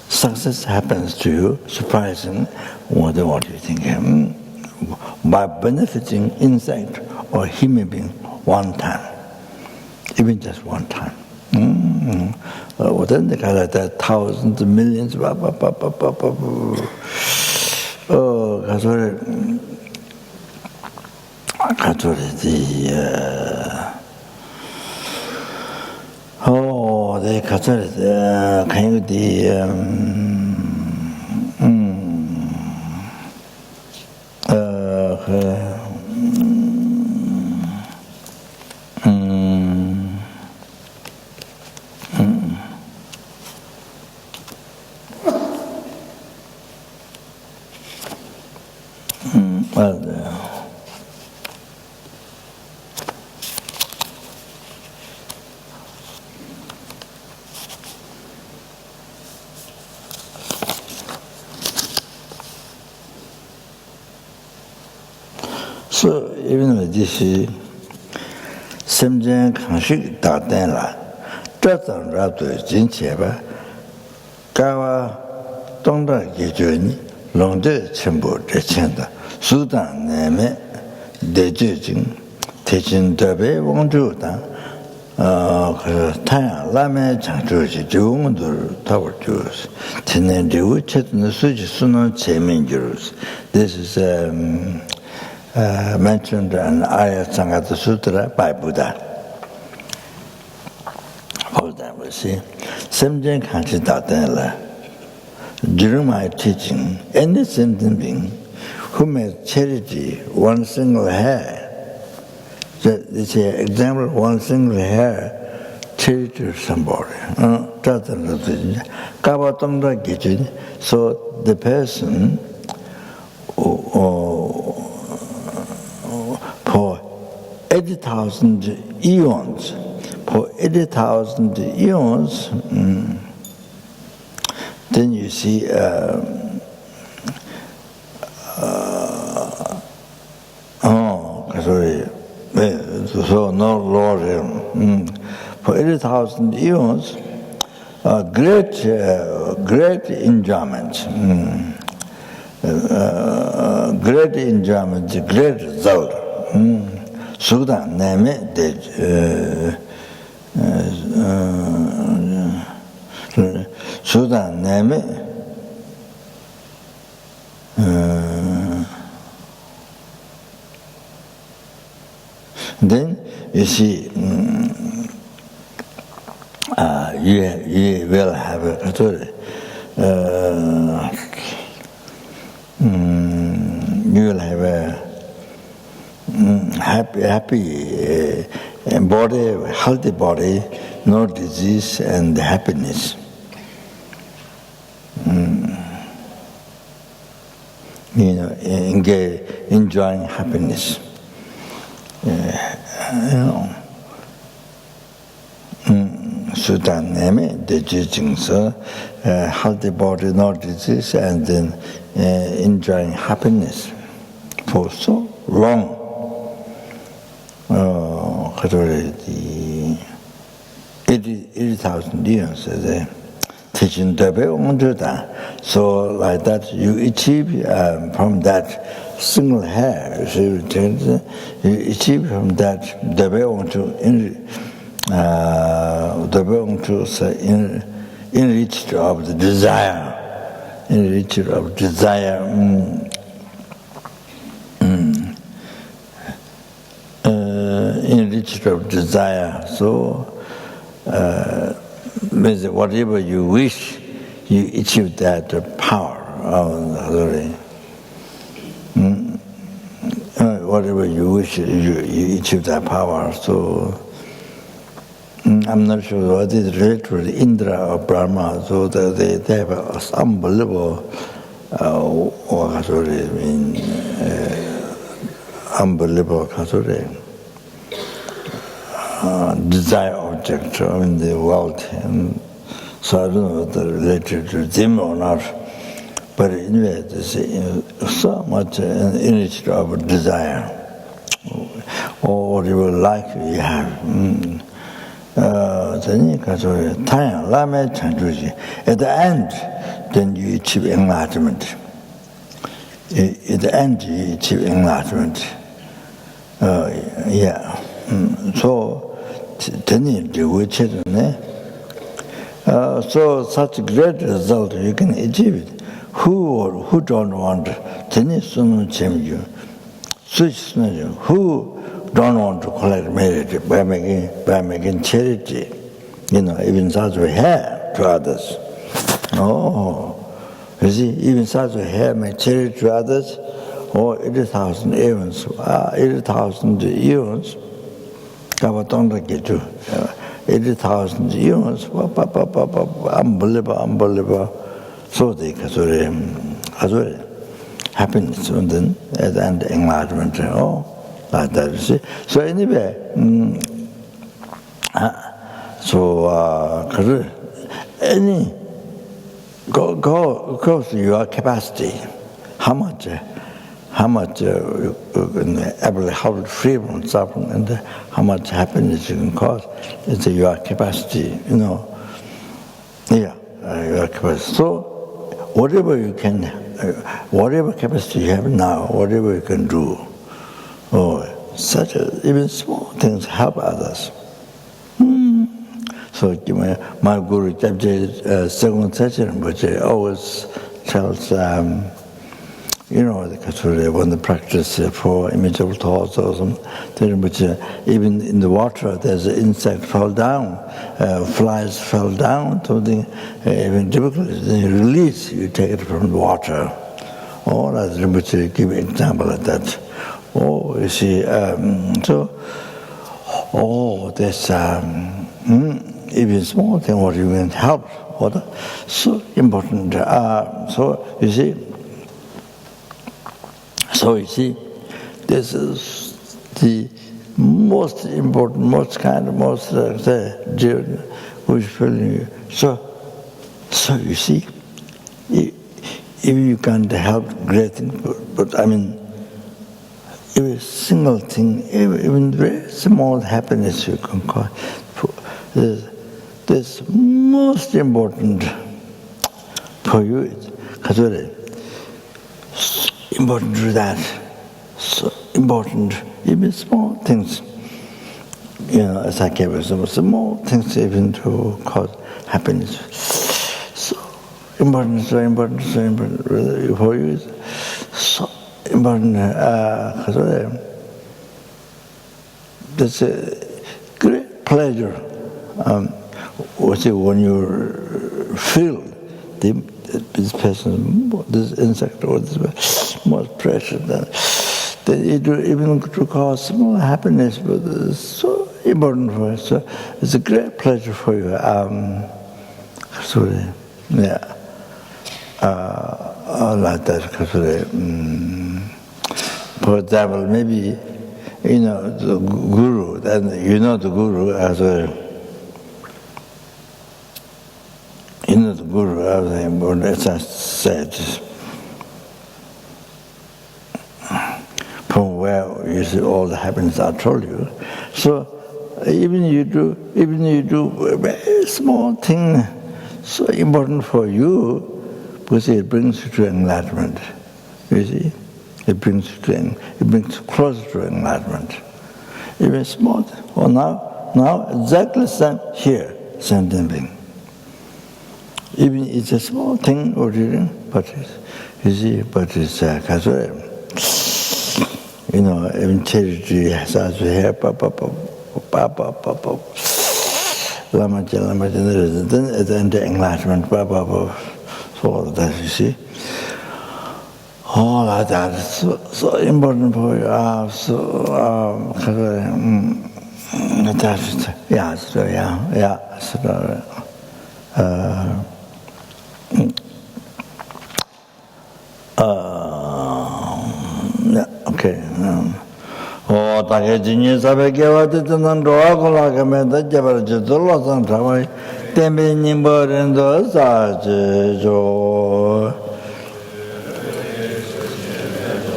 Success happens to you, surprising, more than what you think. By benefiting insect or human being one time, even just one time. Then they call it thousands, millions, they consider it, can you So even with this, sentient kanshik daten la, zhazang rabdu jincheba, gawa dongda gejuni, longde chenpo zhechenda, sudan neme, deju jing, techin dobe wangzhu dan, tanyang lame changzhu chi jiwungdur tawar jurus, tenen riwu chetun suji sunan chemin jurus. This is mentioned in Arya Sangata Sutra by Buddha. For example, see, Semjen Kanchi Datenla, during my teaching, any sentient being who may cherish one single hair, they say, example, one single hair, cherish somebody. So the person for 80,000 eons, then you see so no lower for 80,000 eons, great enjoyment, great enjoyment, great result. Sudan name de Sudan name then you see you will have you will have a happy body, healthy body, no disease and happiness. Enjoying happiness. Sudan name the judging healthy body, no disease, and then enjoying happiness for so long. 80,000 years, teaching so like that you achieve from that single hair, you achieve from that the virtuous enriched of the desire, enriched of desire, enriched of desire. So, whatever you wish, you achieve that power of whatever you wish, you achieve that power. So, I'm not sure what is related to Indra or Brahma, so they have unbelievable, unbelievable desire object in the world. And so I don't know whether related to them or not, but anyway, there's so much enriched of desire, or whatever like you have. At the end, then you achieve enlightenment. At the end, you achieve enlightenment. So, then you do it. So, such a great result, you can achieve it. Who don't want? Who don't want to collect merit by making charity, even such a hair to others. Oh, you see, even such a hair make charity to others, or 80,000 eons, 80,000 eons, 80,000 eons, unbelievable. So they happiness, and then at the end, enlightenment. Like that, you see. So anyway, any go to your capacity. How much you can able to help free from suffering, and how much happiness you can cause. It's your capacity, your capacity. So whatever you can, whatever capacity you have now, whatever you can do. Such even small things help others. So my guru, second session, which always tells, when the practice for imageable thoughts or something, which even in the water, there's an insect fell down, flies fell down, something even difficult. Then you release, you take it from the water. Or as Rinpoche give an example of that. You see, there's even small thing what you can help, so important. So you see, this is the most important, most which feeling. So you see, if you can't help great things, but I mean, every single thing, even very small happiness you can cause, this most important for you. Important to that, so important, even small things. As I gave you some small things even to cause happiness. So important for you. So important. That's a great pleasure. When you feel this person, this insect, or this more precious, then it will even to cause small happiness, but it's so important for us. So it's a great pleasure for you. Like that. For example, maybe the guru, then the guru as a the guru, as I said, from where you see all the happiness I told you. So even you do a very small thing, so important for you, because it brings you to enlightenment. You see, it brings you closer to enlightenment. Even small. Or now Now, exactly same here, sentient being. Even it's a small thing, but you see, but it's you know, even charity has also here, Lama Tsongkhapa, then at the end, enlightenment, so that you see. All of that is so important for you. Okay. Oh, that genius of a giver didn't draw like a method, Jabber Jitolo, and Tawai, Tembi Nimber and those are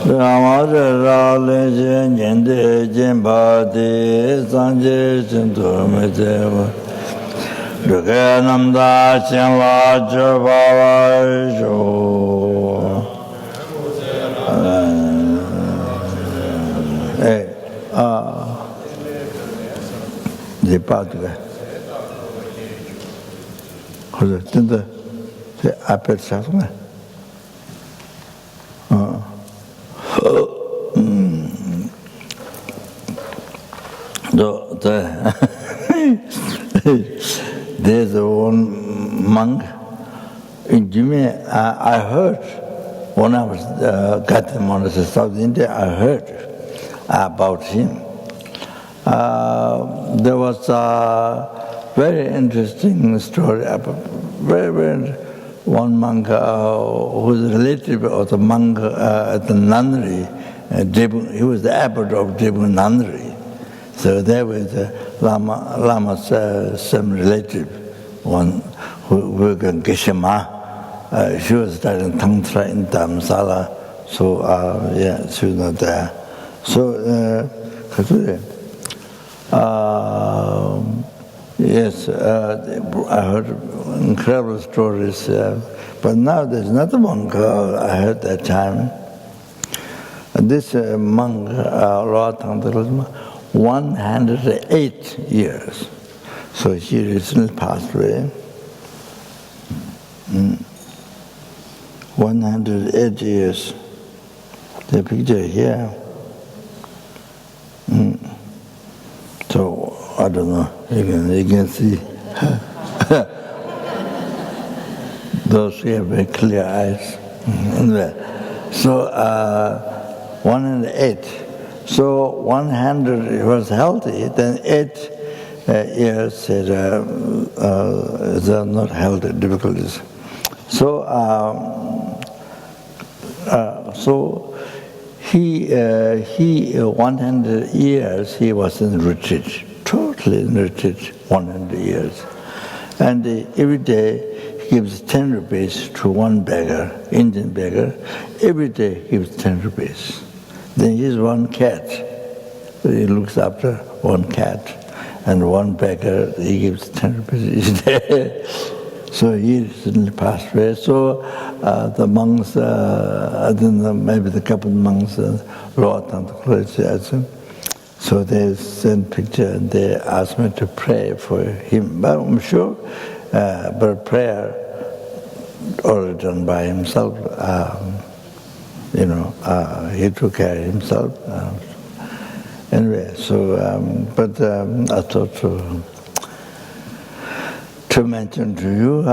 Ramara Legend and the Jimbadi, Sanjay, Sintomete, Dukanamda, Chenla, Java, the pathway. The upper suffering. There's one monk in Jimmy. I heard when I was got him on the South India. I heard about him. There was a very interesting story about one monk who was a relative of the monk at the nunnery. He was the abbot of Debu nunnery. So there was Lama's some relative, one who can Geshama. She was studying Tantra in Dharamsala, so yeah, she was not there. So, yes, I heard incredible stories, but now there's another monk I heard that time. This monk, Lord Tantra, 108 years. So he recently passed away. 108 years. The picture here. So I don't know. You can see those who have very clear eyes. So 108. So 100 was healthy. Then 8 years they're not healthy, difficulties. So he 100 years he was in retreat, totally in retreat, 100 years. And every day he gives 10 rupees to one beggar, Indian beggar. Every day he gives 10 rupees. Then he has one cat. He looks after one cat. And one beggar, he gives 10 rupees each day. So he recently passed away. So the monks, I don't know, maybe the couple of monks, Lord Tantra, so they sent picture and they asked me to pray for him. But I'm sure, but prayer already done by himself. He took care of himself. Anyway, so, I thought to mention to you,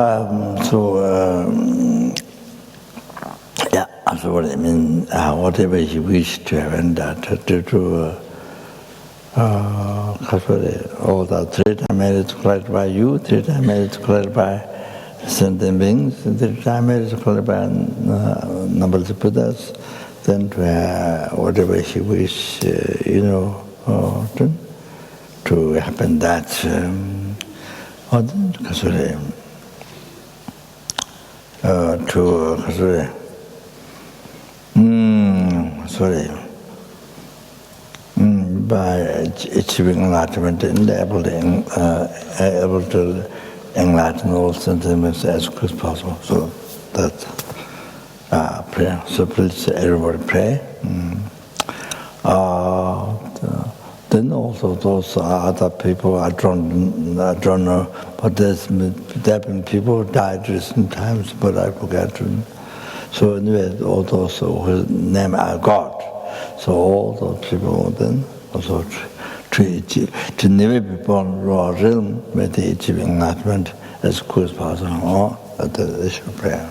so what I mean, whatever he wished to have ended, all the 3 times marriage collected by you, 3 times marriage collected by sentient beings, 3 times marriage collected by numbers of Buddhas, then to have whatever he wished, to happen that. By achieving enlightenment and able to enlighten all sentiments as quick as possible. So that's prayer. So please everybody pray. Then also those other people, I don't know, but there have been people who died recent times, but I forget to. So anyway, all those whose name are God. So all those people then also to never be born in raw realm with the achieving enlightenment as quick as possible, or at the issue of prayer.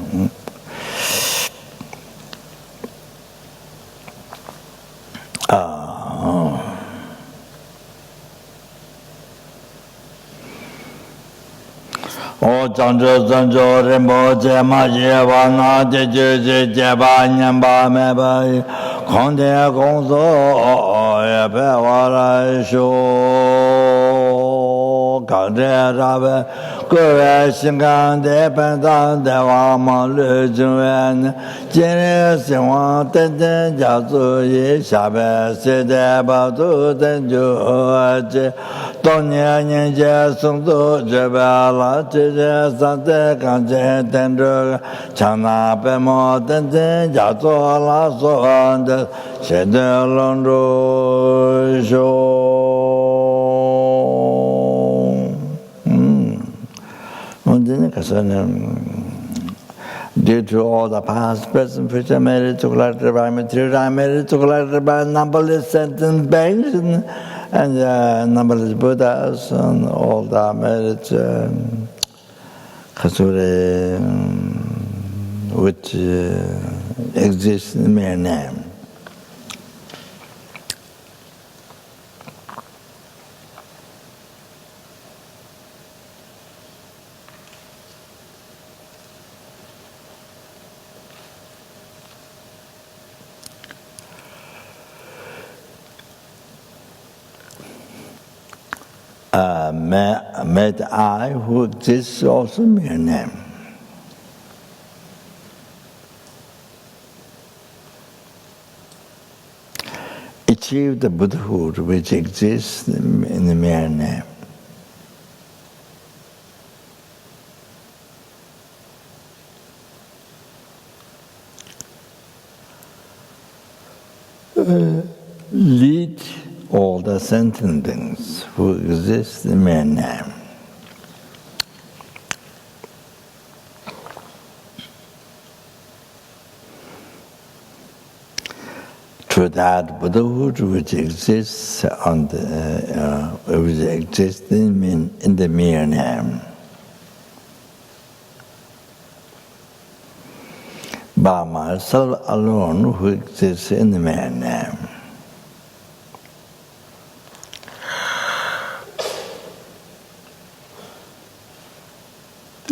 Zanjo Rinpoche Maji Wana Jeje Jeba Nyamba Meba Konde Gongso Epe Wara Shu Kande Rabe Kuwe Shingan De Pentan De Wama Lu Juen Jini Singwa Tenten Jazu Yi Shabe Side Batu Tenju Ji Dong Nian Nian Jie Song Du Jebe La Jie Sante Kanje Tenru Chana Pemo Tenten Jazu La Suan De Shede Long Ru Shu Due to all the past, present, future merit to clarity by material merit to clarity by numberless sentient beings and numberless Buddhas and all the merits which exist in mere name. Met I, who exists also mere name. Achieve the Buddhahood which exists in the mere name. Lead all the sentient things who exist in mere name. To that Buddhahood which exists on the which exists in the mere name. By myself alone who exists in the mere name.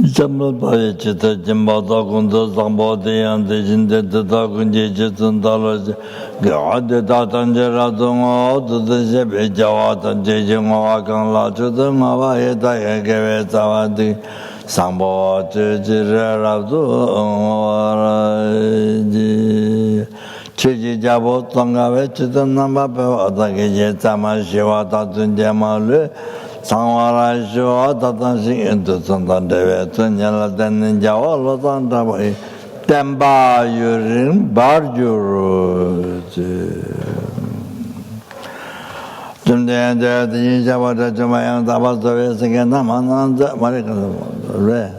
Jamal bodhichitta jimbata kunta sangpo deyan dejinde teta kunje jitun talaji gade tatanje ratunga tata shepe jawa tanje jingwa kangla chuta ngawa yeta yekewe tawadi sangpo chujire rabdu waraji chuji jabo tangawe chuta namba pewa take je tama shiwa tatun jemalu Sangwara Shua Tatanshi into Santan Deve Tunyala Tenin Jawa Lotan Tabai Temba Yurin Barjuru Jumden Jati Jawa Jumayang Tabas Dove Singin Namananda Marika Re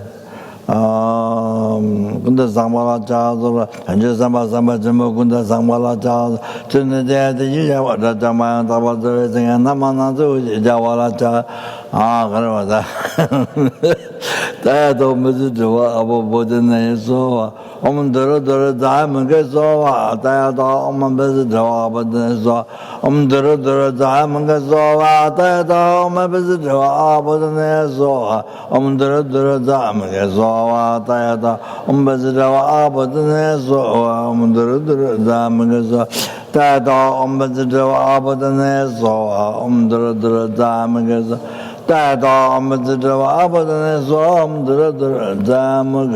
Kunda Sangwala Chazura Anju Samba Samba Jumbo Kunda Sangwala Chaz Jumden Jati Jawa Jumayang Tabas Dove Singin Namananda Jawala Chaz 그러다 다도 무슨 좋아 아버 보던 소와 엄들어 다면 그 소와 다도 엄만 무슨 좋아 보던 소 엄들어 다면 그 소와 다도 엄만 무슨 좋아 보던 소와 엄들어 다면 그 소와 다도 엄만 무슨 좋아 보던 소와 엄들어 다면 그 소 다도 엄만 무슨 좋아 보던 소와 엄들어 다면 그 소 Tata Amadra Abadane Swam Damagazo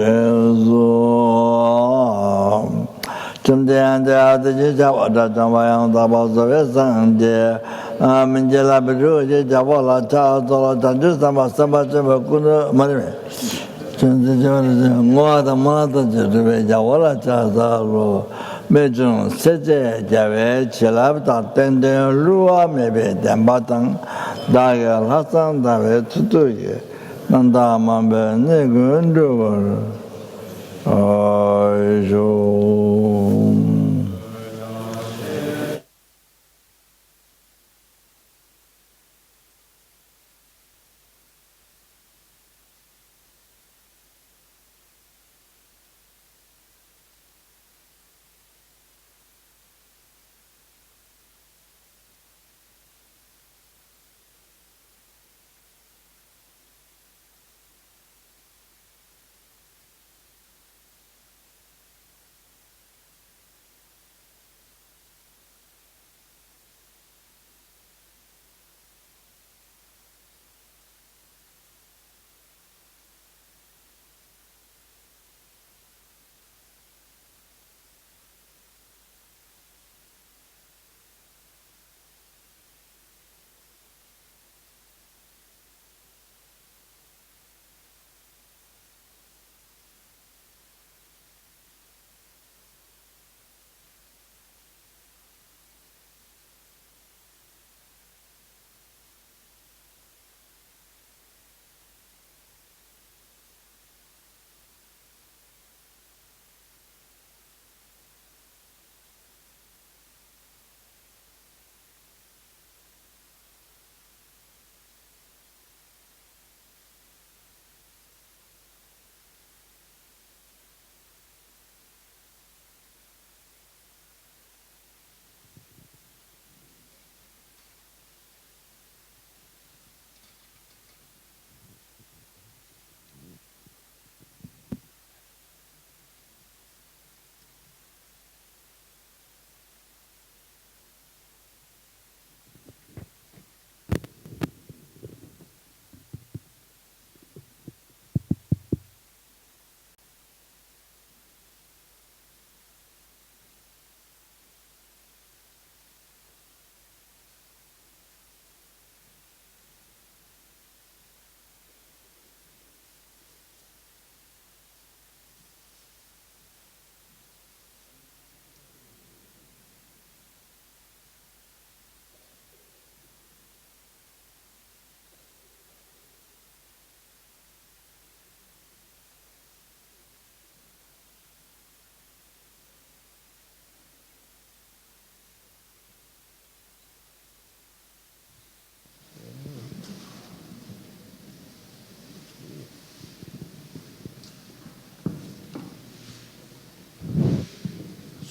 Chumde Adi Javada Jamayang Tabazo Sanje Minjela Biru Javala Chazola Tanju Sama Sabachama Kuna Marime Chunde Mata Javala Chazalo Mejung Sete Jave Chilabta Tenden Lua Mebe Dembatan Daga Lasan Dave Tutuye Nanda Mambe Negun Duvar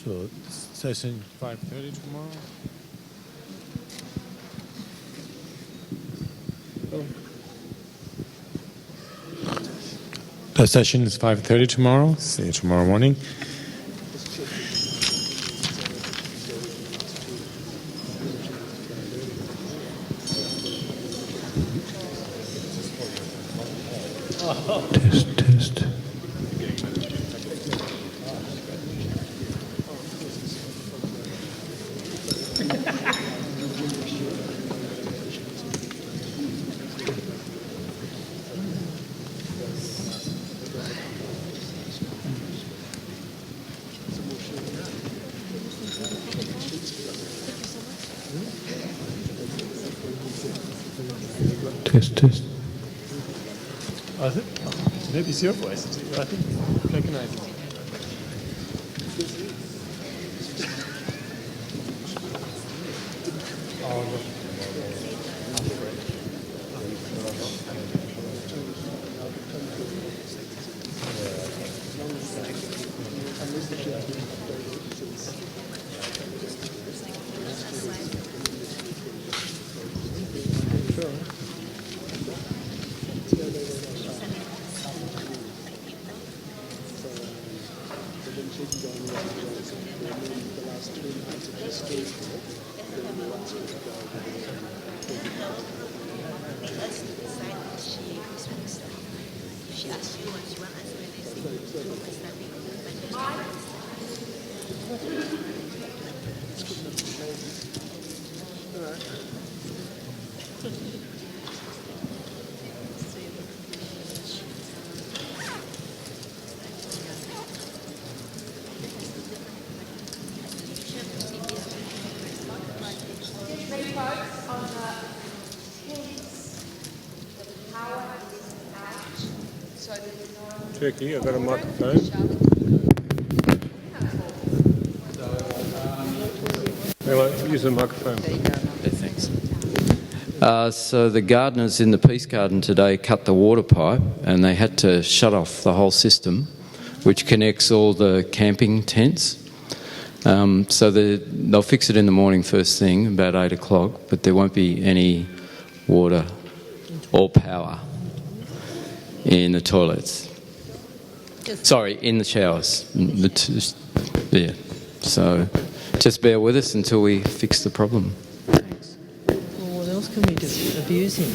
So, session 5:30 tomorrow. The session is 5:30 tomorrow. See you tomorrow morning. Test, test. Test, test. Oh, is it? Maybe it's your voice. I think I recognize it. Turkey. I've got a microphone. Use the microphone. Okay, thanks. So the gardeners in the Peace Garden today cut the water pipe and they had to shut off the whole system, which connects all the camping tents. So they'll fix it in the morning first thing, about 8 o'clock, but there won't be any water or power in the toilets. Sorry, in the showers. Yeah. So just bear with us until we fix the problem. Thanks. Well, what else can we do? Abuse him.